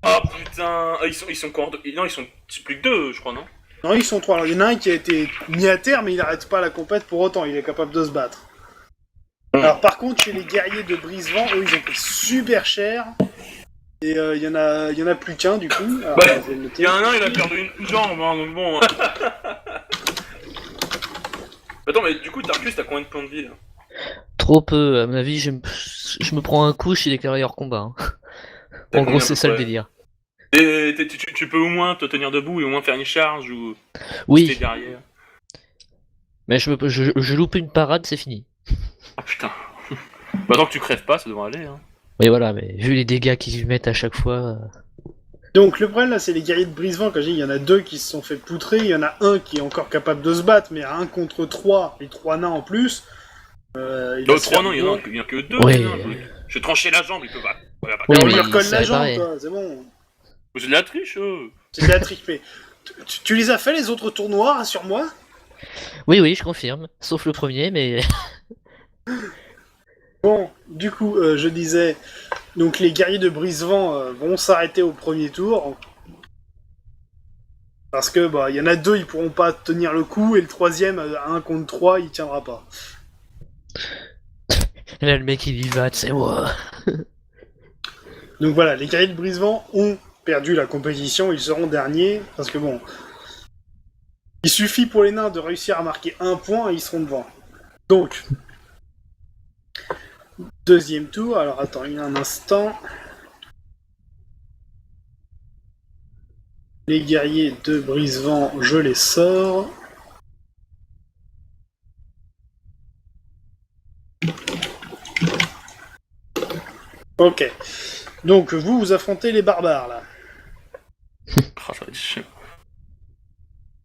Ah putain, ah, ils sont quoi? Non, ils sont c'est plus que 2, je crois, non? Non, ils sont 3. Alors, il y en a un qui a été mis à terre, mais il n'arrête pas la compète pour autant. Il est capable de se battre. Alors, par contre, chez les guerriers de Brisevent, eux, ils ont pris super cher. Et il y en a plus qu'un, du coup. Alors, Bah, je vais le noter. Il y en a un, il a perdu une jambe, hein, donc bon. Attends, mais du coup, Tarkus, t'as combien de points de vie là? Trop peu, à mon avis, je me prends un coup, je suis déclaré hors combat. Hein. T'as En gros, combien, c'est à peu ça le près? délire. Tu peux au moins te tenir debout et au moins faire une charge ou t'es Oui, derrière. mais je loupe une parade, c'est fini. Ah putain. Bah tant que tu crèves pas, ça devrait aller. Hein. Mais voilà, mais vu les dégâts qu'ils mettent à chaque fois... Donc, le problème, là, c'est les guerriers de Brisevent. Quand j'ai dit, il y en a 2 qui se sont fait poutrer. Il y en a un qui est encore capable de se battre, mais à 1 contre 3, les 3 nains en plus. Il Non, va se 3 faire non, il y bon. en a que 2. Oui. Je vais trancher la jambe, il peut pas. Ouais, bah, Oui, On mais lui recolle ça la va jambe, pareil. quoi, c'est bon. C'est de la triche, C'est de la triche, mais... Tu les as fait, les autres tournois, rassure-moi? Oui, oui, je confirme. Sauf le premier, mais... Bon, du coup, je disais... Donc, les guerriers de Brisevent vont s'arrêter au premier tour. Parce que, bah, il y en a 2, ils pourront pas tenir le coup, et le troisième, à 1 contre 3, il tiendra pas. Là, le mec, il y va, tu sais, ouah. Donc voilà, les guerriers de Brisevent ont perdu la compétition, ils seront derniers, parce que bon... Il suffit pour les nains de réussir à marquer 1 point et ils seront devant. Donc... Deuxième tour, alors attends un instant... Les guerriers de Brisevent, je les sors. Ok. Donc vous affrontez les barbares là. Oh, ça va être chiant.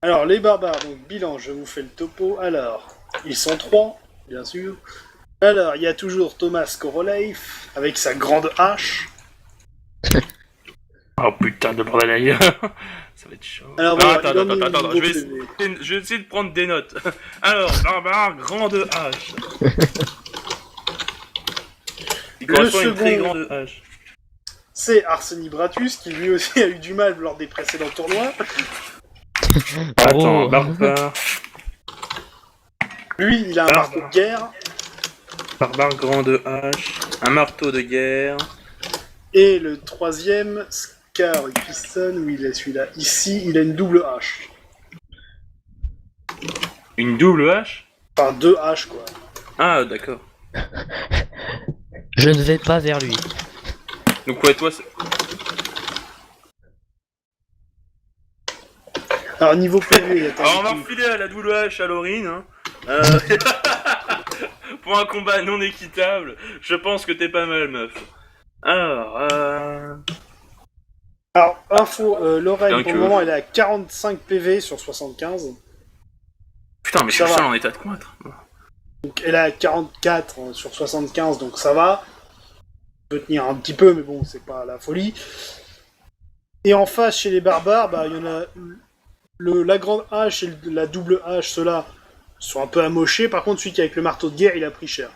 Alors les barbares, donc bilan, je vous fais le topo. Alors, ils sont 3, bien sûr. Alors, il y a toujours Thomas Koroleif avec sa grande hache. Oh putain de bordel ailleurs. Ça va être chaud. Alors, Ah, voilà, il en est attends, au je niveau vais essayer de prendre des notes. Alors, barbare, grande hache. Il correspond à une très second. grande hache. C'est Arseny Bratus qui lui aussi a eu du mal lors des précédents tournois. Attends, Oh. barbare. Lui, il a un Ah. marteau de guerre. Barbare, grande hache. Un marteau de guerre. Et le troisième, Scar Kisson, où il est celui-là. Ici, il a une double hache. Une double hache. Enfin, 2 haches, quoi. Ah, d'accord. Je ne vais pas vers lui. Donc ouais, toi, c'est... Alors, niveau PV, attends. Alors on va refiler à la double hache à Laurine. Hein. Pour un combat non équitable, je pense que t'es pas mal, meuf. Alors, Alors, info, Lorraine, Donc, pour le moment, elle est à 45 PV sur 75. Putain, mais je Ça suis va. seul en état de combattre. Donc, elle est à 44 sur 75, donc ça va. On peut tenir un petit peu, mais bon, c'est pas la folie. Et en face, chez les barbares, bah, il y en a la grande hache et la double hache, ceux-là sont un peu amochés. Par contre, celui qui est avec le marteau de guerre, il a pris cher.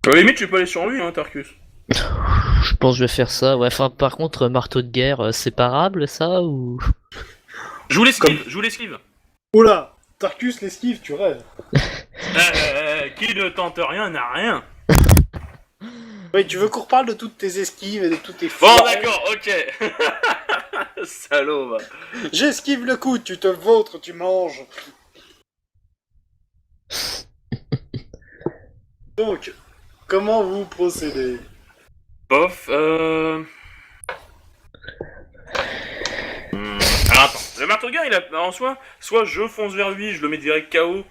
À la limite, tu peux aller sur lui, hein, Tarkus. Je pense que je vais faire ça. Ouais, enfin, par contre, marteau de guerre, séparable, ça ou. Je vous l'esquive. Oula, Tarkus, l'esquive, tu rêves. Qui ne tente rien n'a rien. Oui, tu veux qu'on reparle de toutes tes esquives et de toutes tes Bon, foirages. d'accord, ok. Salaud, va. J'esquive le coup, tu te vautres, tu manges. Donc, comment vous procédez? Bof, Alors attends, le marteau de guerre, il a en soi, soit je fonce vers lui, je le mets direct KO,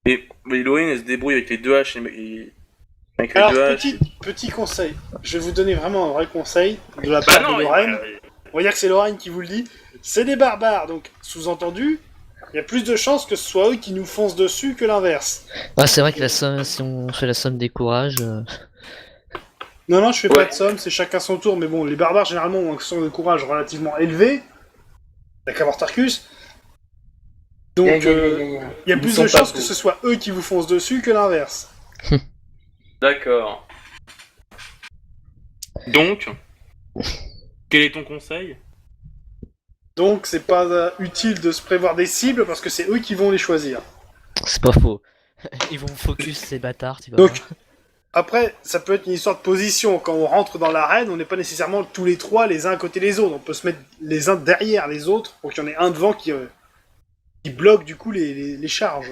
et Lorraine, elle se débrouille avec les deux haches avec les Alors, deux haches. petit conseil. Je vais vous donner vraiment un vrai conseil de la Bah part non, de Lorraine. On va dire que c'est Lorraine qui vous le dit. C'est des barbares, donc sous-entendu, il y a plus de chances que ce soit eux qui nous foncent dessus que l'inverse. Ah, c'est vrai que la somme, si on fait la somme des courages. Non, je fais Ouais. pas de somme, c'est chacun son tour, mais bon, les barbares généralement ont un sens de courage relativement élevé. T'as qu'à voir Tarkus. Donc, il y a Ils plus sont de pas chances que beaux. ce soit eux qui vous foncent dessus que l'inverse. D'accord. Donc, quel est ton conseil? Donc, c'est pas utile de se prévoir des cibles parce que c'est eux qui vont les choisir. C'est pas faux. Ils vont focus ces bâtards, tu vois. Donc, après, ça peut être une histoire de position. Quand on rentre dans l'arène, on n'est pas nécessairement tous les trois les uns à côté des autres. On peut se mettre les uns derrière les autres pour qu'il y en ait un devant qui bloque du coup les charges.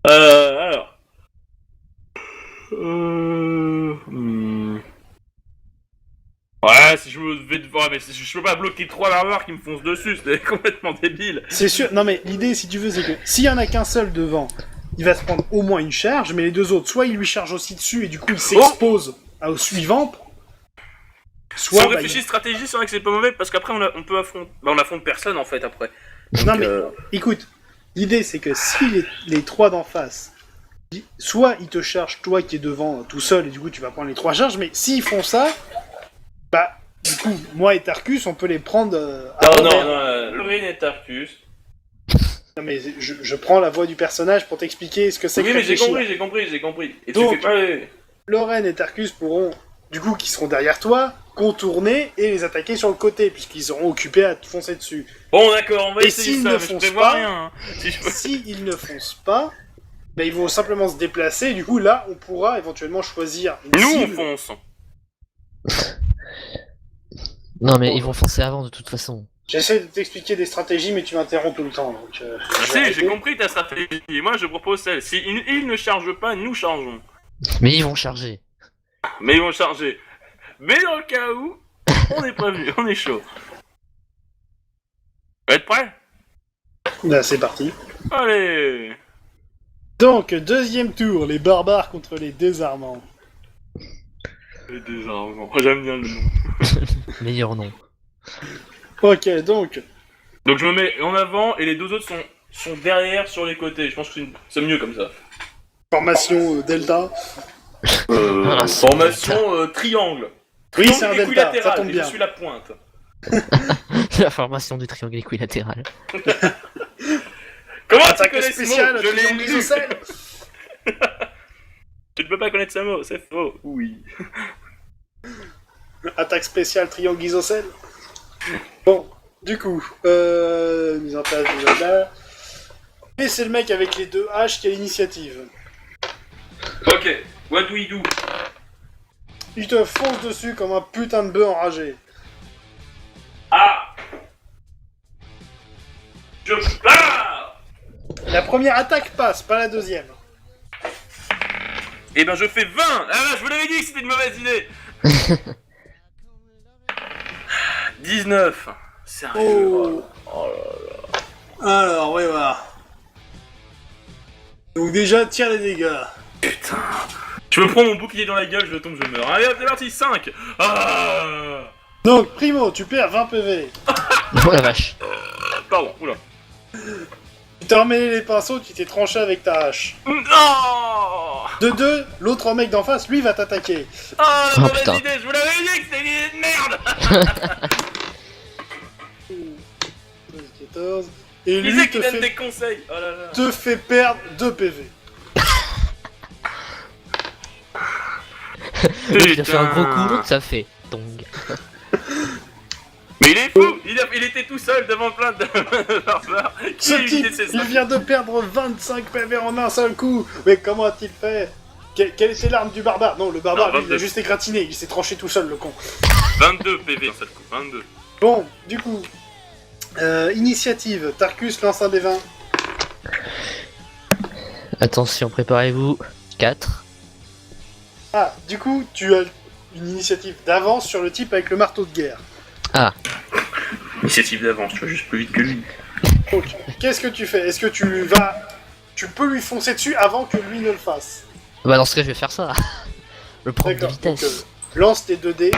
Alors. Ouais, si je me devais devoir, mais je peux pas bloquer 3 barbares qui me foncent dessus, c'est complètement débile. C'est sûr. Non mais l'idée, si tu veux, c'est que s'il y en a qu'un seul devant, il va se prendre au moins une charge, mais les deux autres, soit il lui charge aussi dessus et du coup il s'expose au suivant, Si soit on réfléchit stratégie, c'est vrai que c'est pas mauvais parce qu'après on peut affronter. Bah, on affronte personne en fait après. Non Donc, mais écoute, l'idée c'est que si les trois d'en face, soit ils te chargent toi qui es devant tout seul et du coup tu vas prendre les trois charges, mais s'ils font ça, bah du coup moi et Tarkus on peut les prendre à l'envers. Lorraine et Tarkus. Non mais je prends la voix du personnage pour t'expliquer ce que c'est Oui, que mais j'ai réfléchir. compris. Et Donc- tu fais pas les... Lorraine et Tarkus pourront, du coup qui seront derrière toi, contourner et les attaquer sur le côté puisqu'ils seront occupés à te foncer dessus. Bon, d'accord, on va Et essayer s'ils ça, ne mais je foncent prévois pas- rien. Hein. Si je peux... S'ils ne foncent pas, bah, ils vont simplement se déplacer et du coup là on pourra éventuellement choisir une Nous, on cible. fonce. Non, mais ils vont foncer avant de toute façon. J'essaie de t'expliquer des stratégies, mais tu m'interromps tout le temps. Donc, je vais Si, arrêter. j'ai compris ta stratégie. Moi, je propose celle. Si ils ne chargent pas, nous chargeons. Mais ils vont charger. Mais ils vont charger. Mais dans le cas où, on est prévenu, on est chaud. Vous êtes prêts? Là, c'est parti. Allez. Donc, deuxième tour, les barbares contre les désarmants. Les désarmements. J'aime bien le nom. Meilleur nom. Ok, donc, Donc je me mets en avant et les deux autres sont derrière sur les côtés. Je pense que c'est mieux comme ça. formation Delta. Formation triangle. Oui, c'est un Triangle Delta, ça équilatéral, tombe et bien. je suis la pointe. La formation du triangle équilatéral. Comment tu Attaque connais ce spéciale, mot? Je l'ai triangle lu. isocèle. Tu ne peux pas connaître ce mot, c'est faux. Oui. Attaque spéciale, triangle isocèle. Bon, du coup, mise en place de là. Et c'est le mec avec les deux haches qui a l'initiative. Ok, what do we do? Il te fonce dessus comme un putain de bœuf enragé. Ah! Ah! La première attaque passe, pas la deuxième. Eh ben je fais 20! Ah là, je vous l'avais dit que c'était une mauvaise idée! 19! Sérieux? Oh. Alors, oui, voilà. Donc déjà, tire les dégâts. Putain! Je me prends mon bouclier dans la gueule, je tombe, je meurs. Allez hop, c'est parti, 5. Ah Donc, Primo, tu perds 20 PV. Oh la vache. Pardon, oula. Tu t'es emmêlé les pinceaux, tu t'es tranché avec ta hache. Non. De deux, l'autre mec d'en face, lui, va t'attaquer. Ah, la Oh, mauvaise putain. idée, je vous l'avais dit que c'était une idée de merde. 14. Et Qui lui c'est qui donne des conseils? Oh là là. te fait perdre 2 PV. L'autre, il a fait un gros coup, donc ça fait tong. Mais il est fou. Il était tout seul devant plein de barbares. Qui Ce a type, évité ses il vient de perdre 25 PV en un seul coup. Mais comment a-t-il fait? Quelle était l'arme du barbare? Non, le barbare, Non, lui, il a 22. juste égratigné, il s'est tranché tout seul, le con. 22 PV d'un seul coup, 22. Bon, du coup, initiative, Tarkus lance un des 20. Attention, préparez-vous. 4. Ah, du coup, tu as une initiative d'avance sur le type avec le marteau de guerre. Ah, Initiative d'avance, tu vas juste plus vite que lui. Donc, qu'est-ce que tu fais? Est-ce que tu peux lui foncer dessus avant que lui ne le fasse? bah dans ce cas, je vais faire ça. Le prendre de D'accord, vitesse. donc, lance tes 2 dés.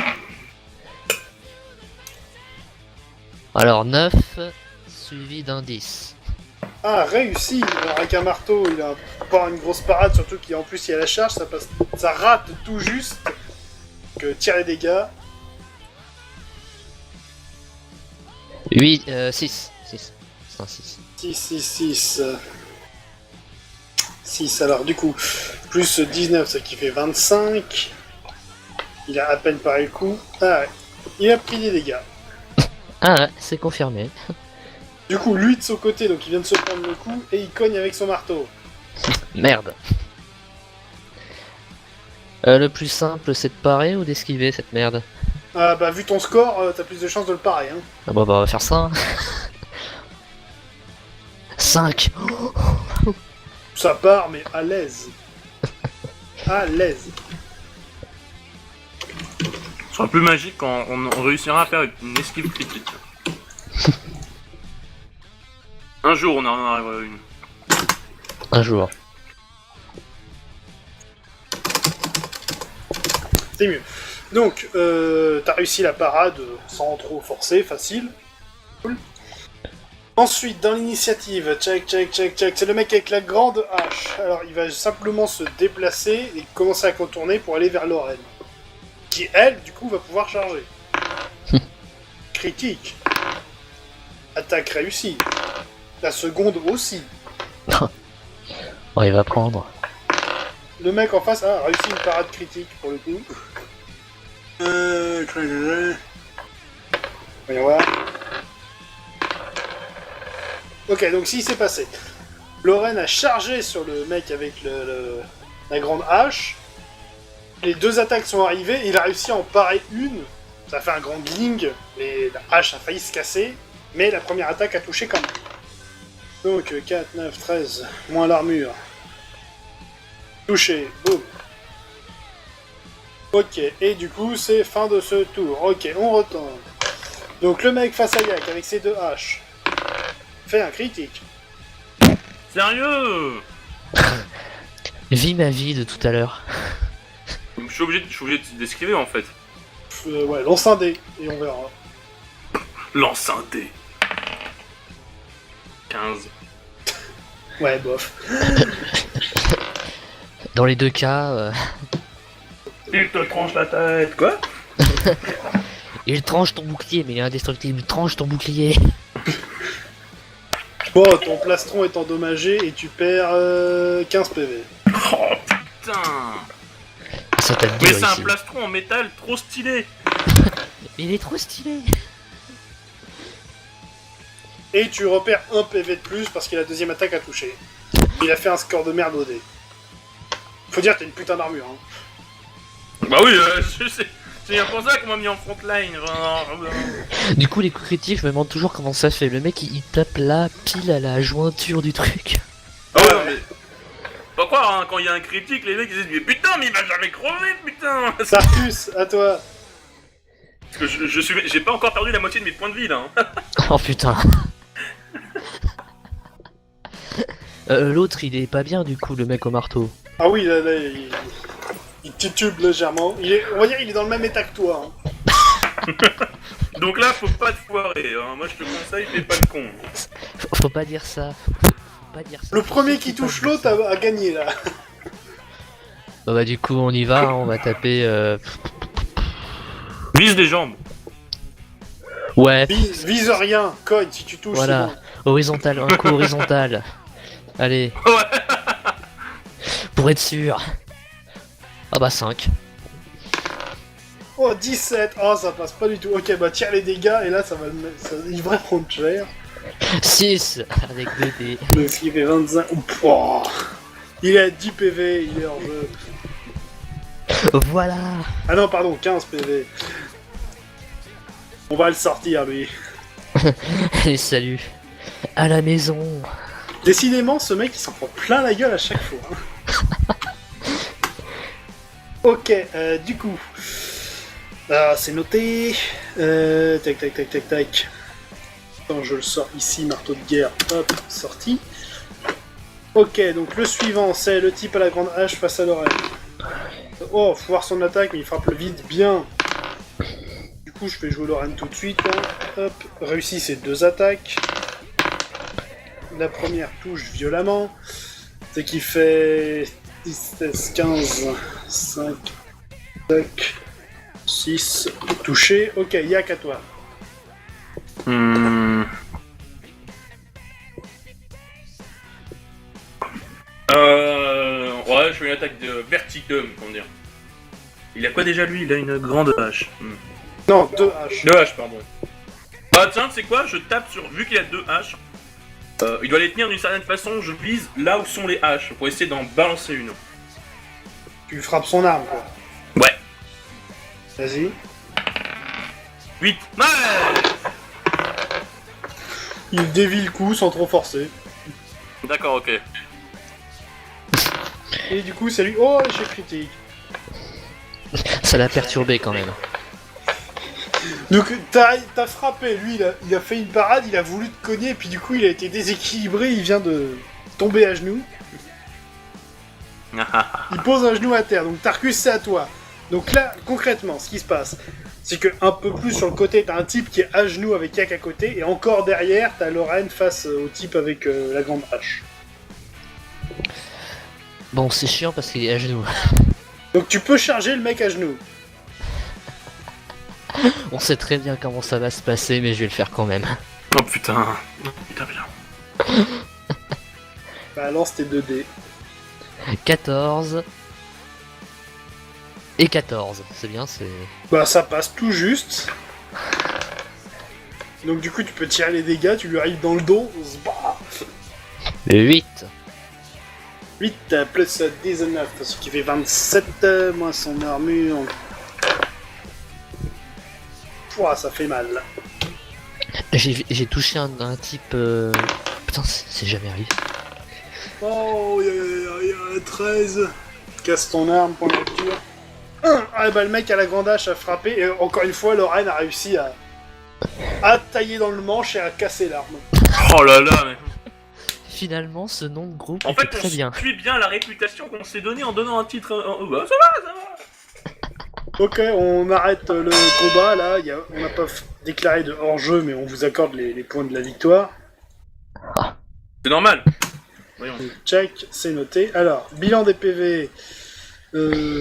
Alors 9, suivi d'un 10. Ah, réussi. Alors, avec un marteau, il a pas une grosse parade, surtout qu'en plus il y a la charge, ça rate tout juste. Donc, tire les dégâts. 8, 6. 6. C'est un 6. 6, 6, 6. 6, alors du coup, plus 19, ce qui fait 25. Il a à peine paré le coup. Ah, ouais. Il a pris des dégâts. Ah ouais, c'est confirmé. Du coup, lui de son côté, donc il vient de se prendre le coup, et il cogne avec son marteau. Merde. Le plus simple, c'est de parer ou d'esquiver cette merde? Ah bah, vu ton score, t'as plus de chances de le parer, hein. Ah bah, on va faire ça. Hein. 5. Ça part, mais à l'aise. À l'aise. Ce sera plus magique quand on réussira à faire une esquive critique. Un jour, on en arrivera à une. Un jour. C'est mieux. Donc, t'as réussi la parade sans trop forcer, facile. Cool. Ensuite, dans l'initiative, check, c'est le mec avec la grande hache. Alors, il va simplement se déplacer et commencer à contourner pour aller vers Lorraine. Qui, elle, du coup, va pouvoir charger. Critique. Attaque réussie. La seconde aussi. Oh, il va prendre. Le mec en face a réussi une parade critique pour le coup. Voyons voir. Ok, donc s'il s'est passé. Lorraine a chargé sur le mec avec la grande hache. Les 2 attaques sont arrivées, il a réussi à en parer une. Ça fait un grand gling, et la hache a failli se casser, mais la première attaque a touché quand même. Donc 4, 9, 13, moins l'armure. Touché, boum. Ok, et du coup c'est fin de ce tour. Ok, on retourne. Donc le mec face à Yak avec ses 2 haches fait un critique. Sérieux? Vis ma vie de tout à l'heure. Je suis obligé d'esquiver en fait. Ouais, lance un dé, et on verra. Lance un dé. 15. Ouais, bof. Dans les deux cas, Il te tranche la tête. Quoi? il tranche ton bouclier, mais il est indestructible. Il tranche ton bouclier. Bon, ton plastron est endommagé et tu perds 15 PV. Oh putain. Ça t'a Mais dur c'est un ici. plastron en métal trop stylé. Mais il est trop stylé. Et tu repères 1 PV de plus parce que la deuxième attaque a touché. Il a fait un score de merde au dé. Faut dire que t'as une putain d'armure, hein. Bah oui, je sais. C'est bien pour ça qu'on m'a mis en frontline. Du coup, les coups critiques, je me demande toujours comment ça se fait. Le mec, il tape là, pile à la jointure du truc. Ah ouais, non, mais... Pas croire, hein, quand il y a un critique, les mecs ils disent mais putain, mais il va jamais crever, putain. Sarkus, à toi. Parce que j'ai pas encore perdu la moitié de mes points de vie là. Hein. Oh putain. L'autre, il est pas bien du coup, le mec au marteau. Ah oui, là, Il titube légèrement. On va dire qu'il est dans le même état que toi. Hein. Donc là, faut pas te foirer. Hein. Moi, je te conseille, fais pas le con. Faut pas dire ça. Faut pas dire ça. Le premier qui touche l'autre a gagné là. Bon bah du coup on y va, hein, on va taper... Vise les jambes. Ouais, Vise rien, cogne si tu touches. voilà. C'est bon. Horizontal, un coup horizontal. Allez. Ouais. Pour être sûr. Ah bah 5. Oh 17, oh ça passe pas du tout. Ok bah tire les dégâts et là ça va le mettre. Il devrait prendre cher. 6 avec 2 dés. Donc il fait 25. Oh, il est à 10 PV, il est hors jeu. Voilà. Ah non pardon, 15 PV. On va le sortir lui. Allez salut. À la maison. Décidément ce mec il s'en prend plein la gueule à chaque fois. Hein. Ok, du coup. Ah, c'est noté. Tac. Attends, je le sors ici, marteau de guerre. Hop, sorti. Ok, donc le suivant, c'est le type à la grande hache face à Lorraine. Oh, faut voir son attaque, mais il frappe le vide bien. Du coup, je fais jouer Lorraine tout de suite. Hein. Hop, réussit ses 2 attaques. La première touche violemment. C'est qui fait 16, 15, 5, 6, touché. Ok, Yak à toi. Ouais, je fais une attaque de verticum, comment dire. Il a quoi déjà lui? Il a une grande hache. Non, 2 haches. 2 haches, pardon. Ah tiens, c'est quoi? Je tape sur... Vu qu'il a 2 haches, il doit les tenir d'une certaine façon, je vise là où sont les haches, pour essayer d'en balancer une. Tu frappes son arme, quoi. Ouais. Vas-y. 8. Ouais. Il dévie le coup sans trop forcer. D'accord, ok. Et du coup, c'est lui. Oh, échec critique. Ça l'a perturbé quand même. Donc, t'as frappé. Lui, il a fait une parade, il a voulu te cogner, et puis du coup, il a été déséquilibré, il vient de tomber à genoux. Il pose un genou à terre. Donc, Tarkus, c'est à toi. Donc là, concrètement, ce qui se passe, c'est que un peu plus sur le côté, t'as un type qui est à genoux avec Yak à côté, et encore derrière, t'as Lorraine face au type avec la grande hache. Bon c'est chiant parce qu'il est à genoux. Donc tu peux charger le mec à genoux. On sait très bien comment ça va se passer mais je vais le faire quand même. Oh putain. Putain, bien. Bah lance tes 2 dés. 14. Et 14. C'est bien, c'est... Bah ça passe tout juste. Donc du coup tu peux tirer les dégâts, tu lui arrives dans le dos. Zbah 8. 8 plus 19, ce qui fait 27, moins son armure. Pouah, ça fait mal. J'ai touché un type... Putain, c'est jamais arrivé. Oh, il y a 13. Casse ton arme pour la lecture. Ah bah le mec à la grande hache a frappé, et encore une fois, Lorraine a réussi à tailler dans le manche et à casser l'arme. Oh là là, mais... Finalement, ce nom de groupe En était fait, très on bien. suit bien la réputation qu'on s'est donnée en donnant un titre... bah ça va. Ok, on arrête le combat, là, on n'a pas déclaré de hors-jeu, mais on vous accorde les points de la victoire. C'est normal. Voyons. Check, c'est noté. Alors, bilan des PV.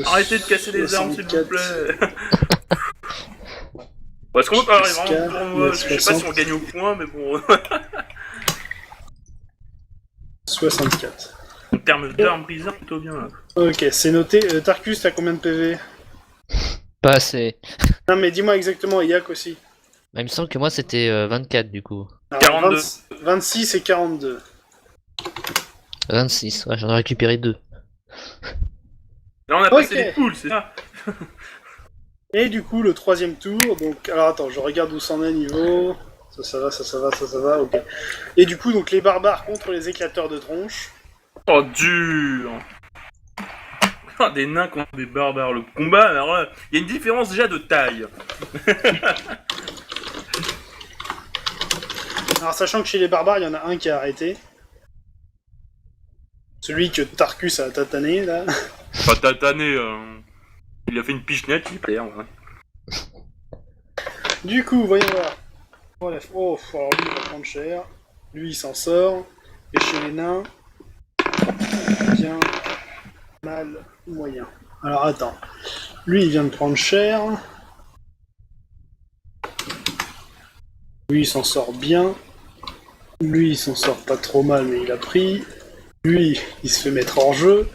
Arrêtez de casser les armes, s'il vous 64. plaît. Bon, est-ce qu'on peut parler vraiment Jusqu'à pour moi? Je sais pas 60. si on gagne au point, mais bon... 64. En termes d'armes brisées, plutôt bien, là. Ok, c'est noté. Tarkus, t'as combien de PV? Pas assez. Non, mais dis-moi exactement, Yak aussi. Bah, il me semble que moi c'était 24 du coup. Alors, 42. 26 et 42. 26, ouais, j'en ai récupéré 2. Là, on a Ok. passé les poules, c'est ça. Et du coup, le 3ème tour, donc... Alors, attends, je regarde où c'en est niveau... Ça va, ok. Et du coup, donc, les barbares contre les éclateurs de tronche. Oh, dur. Ah, des nains contre des barbares, le combat, alors là, il y a une différence déjà de taille. Alors, sachant que chez les barbares, il y en a un qui a arrêté. Celui que Tarkus a tatané, là. Pas tatané, Il a fait une pichenette, il plaît, en vrai. Du coup, voyons voir. Oh, alors lui, il va prendre cher. Lui, il s'en sort. Et chez les nains, bien, mal, moyen. Alors, attends. Lui, il vient de prendre cher. Lui, il s'en sort bien. Lui, il s'en sort pas trop mal, mais il a pris. Lui, il se fait mettre hors jeu.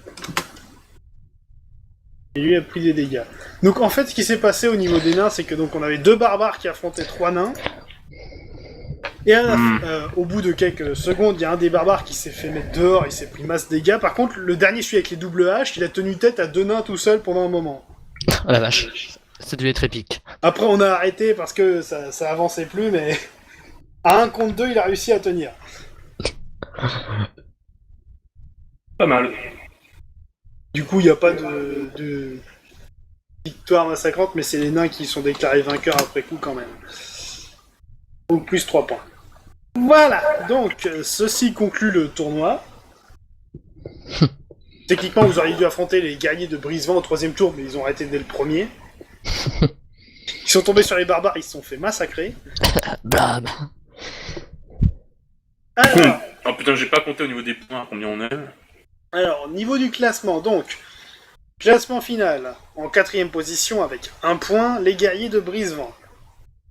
Et lui a pris des dégâts. Donc en fait, ce qui s'est passé au niveau des nains, c'est que donc on avait 2 barbares qui affrontaient 3 nains. Et au bout de quelques secondes, il y a un des barbares qui s'est fait mettre dehors, il s'est pris masse dégâts. Par contre, le dernier, celui avec les double haches, il a tenu tête à 2 nains tout seul pendant un moment. Oh la vache. Ça devait être épique. Après, on a arrêté parce que ça avançait plus, mais à 1 contre 2, il a réussi à tenir. Pas mal. Du coup, il n'y a pas de victoire massacrante, mais c'est les nains qui sont déclarés vainqueurs après coup quand même. Donc plus 3 points. Voilà, donc ceci conclut le tournoi. Techniquement, vous auriez dû affronter les guerriers de Brisevent au 3ème tour, mais ils ont arrêté dès le premier. Ils sont tombés sur les barbares, ils se sont fait massacrer. Blam. Alors, Oh putain, j'ai pas compté au niveau des points combien on est. alors, niveau du classement, donc, classement final, en 4ème position avec 1 point, les guerriers de Brisevent.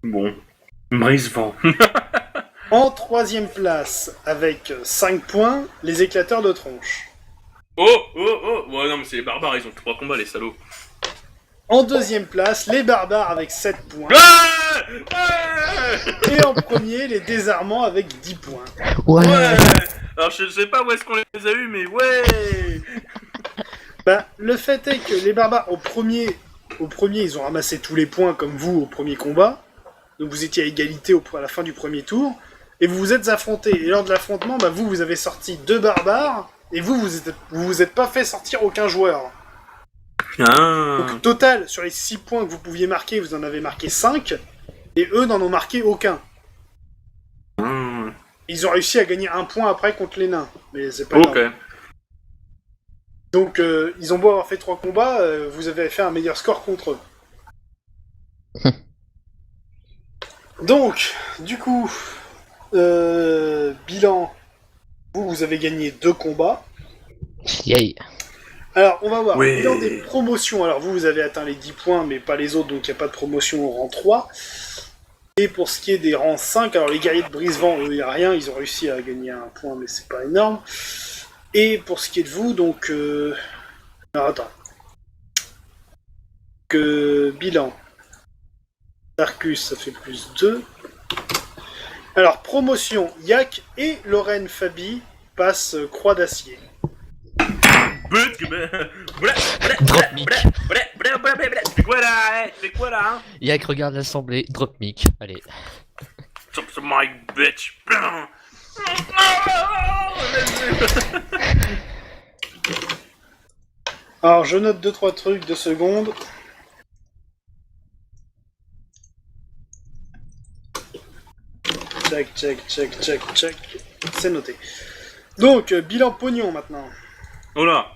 Bon. Brisevent. En 3ème place, avec 5 points, les éclateurs de tronche. Oh. Ouais, non, mais c'est les barbares, ils ont 3 combats, les salauds. En 2ème place, les barbares avec 7 points. Ouais. Et en premier, les désarmants avec 10 points. Ouais. Alors, je sais pas où est-ce qu'on les a eu, mais ouais. Bah, le fait est que les barbares, au premier, ils ont ramassé tous les points comme vous au premier combat. Donc vous étiez à égalité à la fin du premier tour. Et vous vous êtes affrontés. Et lors de l'affrontement, bah, vous avez sorti 2 barbares. Et vous êtes pas fait sortir aucun joueur. Donc total, sur les 6 points que vous pouviez marquer, vous en avez marqué 5. Et eux n'en ont marqué aucun. Ils ont réussi à gagner 1 point après contre les nains. Mais c'est pas grave. Donc, ils ont beau avoir fait 3 combats, vous avez fait un meilleur score contre eux. Donc, du coup, bilan, vous avez gagné 2 combats. Yay. Alors, on va voir. Ouais. Bilan des promotions. Alors, vous avez atteint les 10 points, mais pas les autres, donc il n'y a pas de promotion au rang 3. Et pour ce qui est des rangs 5, alors les guerriers de Brisevent, eux, il n'y a rien, ils ont réussi à gagner 1 point, mais c'est pas énorme. Et pour ce qui est de vous, donc... Alors, attends. Bilan. Tarkus, ça fait plus 2. Alors, promotion. Yak et Lorraine Fabi passent Croix d'Acier. Drop mic. Tu fais quoi là? Tu fais quoi là, hein? Yak regarde l'assemblée, drop mic. Allez. Stop the mic, bitch. Alors, je note 2-3 trucs, 2 secondes. Check. C'est noté. Donc, bilan pognon maintenant. Oh là.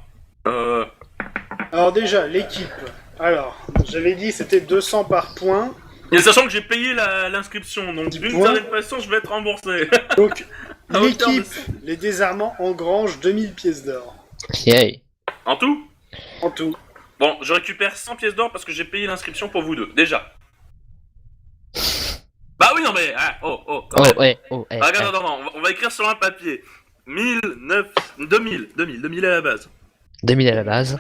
Alors déjà, l'équipe. Alors, j'avais dit c'était 200 par point. Et sachant que j'ai payé l'inscription, donc 10 d'une points. certaine façon, je vais être remboursé. Donc, À hauteur de l'équipe, les désarmants engrangent 2000 pièces d'or. Yay. En tout? En tout. Bon, je récupère 100 pièces d'or parce que j'ai payé l'inscription pour vous deux, déjà. Bah oui, non mais... Ah, quand Oh, même. ouais. Oh, Ah, regarde, attends, on va écrire sur un papier. 2000 à la base. 2000 à la base.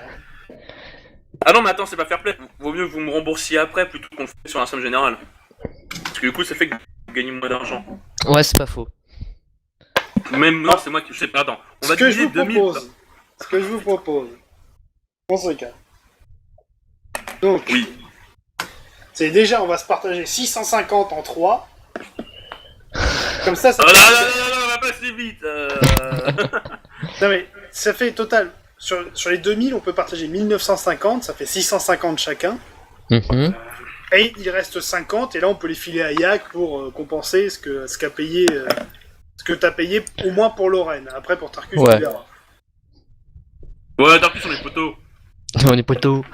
Ah non, mais attends, c'est pas fair play. Vaut mieux que vous me remboursiez après plutôt qu'on le fait sur la somme générale. Parce que du coup, ça fait que vous gagnez moins d'argent. Ouais, c'est pas faux. Même non, c'est moi qui... Je sais pas, attends. On va Ce que je diviser vous 2000... propose, on se calme. Donc, Oui. c'est déjà, on va se partager 650 en 3. Comme ça, Oh là là là là, on va pas si vite. Non mais, ça fait total, sur les 2000, on peut partager 1950, ça fait 650 chacun. Mhm. Et il reste 50, et là on peut les filer à Yak pour compenser ce qu'a payé, ce que t'as payé au moins pour Lorraine. Après pour Tarkus, Ouais. tu verras. Ouais, Tarkus sur les photos. On est poteau.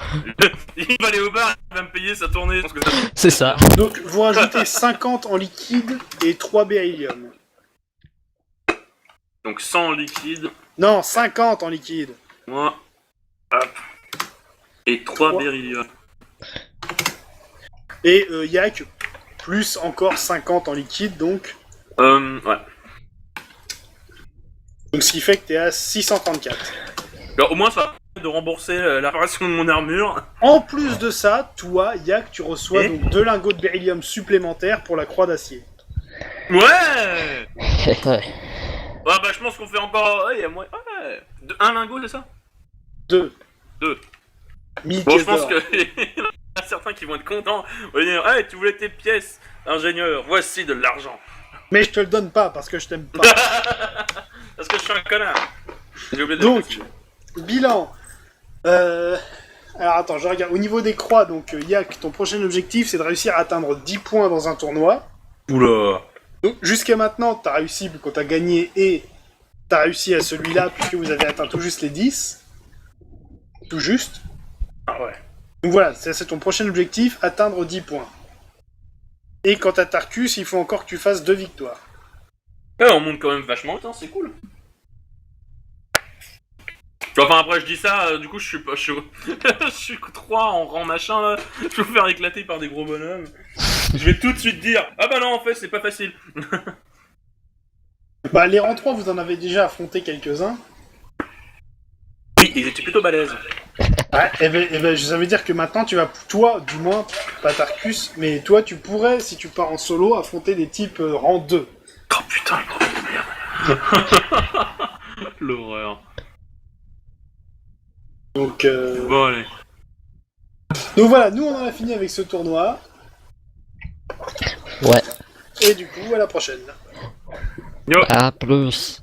Il va aller au bar, il va me payer sa tournée. Je pense que ça- C'est ça. Donc, vous rajoutez 50 en liquide et 3 beryllium. Donc 100 en liquide, Non, 50 en liquide. moi. Hop. Et 3 Trois. beryllium. Et Yak, plus encore 50 en liquide, donc. Ouais. Donc, ce qui fait que t'es à 634. Alors, au moins, ça va permettre de rembourser la réparation de mon armure. En plus de ça, toi, Yak, tu reçois Et donc 2 lingots de beryllium supplémentaires pour la croix d'acier. Ouais. Ouais. Ouais, bah, je pense qu'on fait encore. Ouais, il y a moins. Ouais. Un lingot, c'est ça 2. 2. 1000 Bon, je pièces pense d'or. que. Il y en a certains qui vont être contents. On va dire, hey, tu voulais tes pièces, ingénieur, voici de l'argent. Mais je te le donne pas parce que je t'aime pas. Parce que je suis un connard. J'ai oublié de Donc, le préciser. bilan. Alors attends, je regarde. Au niveau des croix, donc Yak, ton prochain objectif, c'est de réussir à atteindre 10 points dans un tournoi. Oula. Donc jusqu'à maintenant, t'as réussi quand t'as gagné et t'as réussi à celui-là puisque vous avez atteint tout juste les 10. Tout juste. Ah ouais. Donc voilà, c'est ton prochain objectif, atteindre 10 points. Et quant à Tarkus, il faut encore que tu fasses 2 victoires. Ouais, on monte quand même vachement vite, hein, c'est cool. Enfin, après, je dis ça, du coup, je suis pas. Je suis 3 en rang machin là. Je vais me faire éclater par des gros bonhommes. Je vais tout de suite dire, ah bah non, en fait, c'est pas facile. Bah les rangs 3, vous en avez déjà affronté quelques-uns. Oui, ils étaient plutôt balèzes. Ouais, et ben, ça veut dire que maintenant tu vas, toi du moins, pas Tarkus, mais toi tu pourrais, si tu pars en solo, affronter des types rang 2. Oh putain, le gros merde. L'horreur. Donc, Bon, allez. donc voilà, nous on en a fini avec ce tournoi, Ouais. et du coup à la prochaine. Yo. À plus.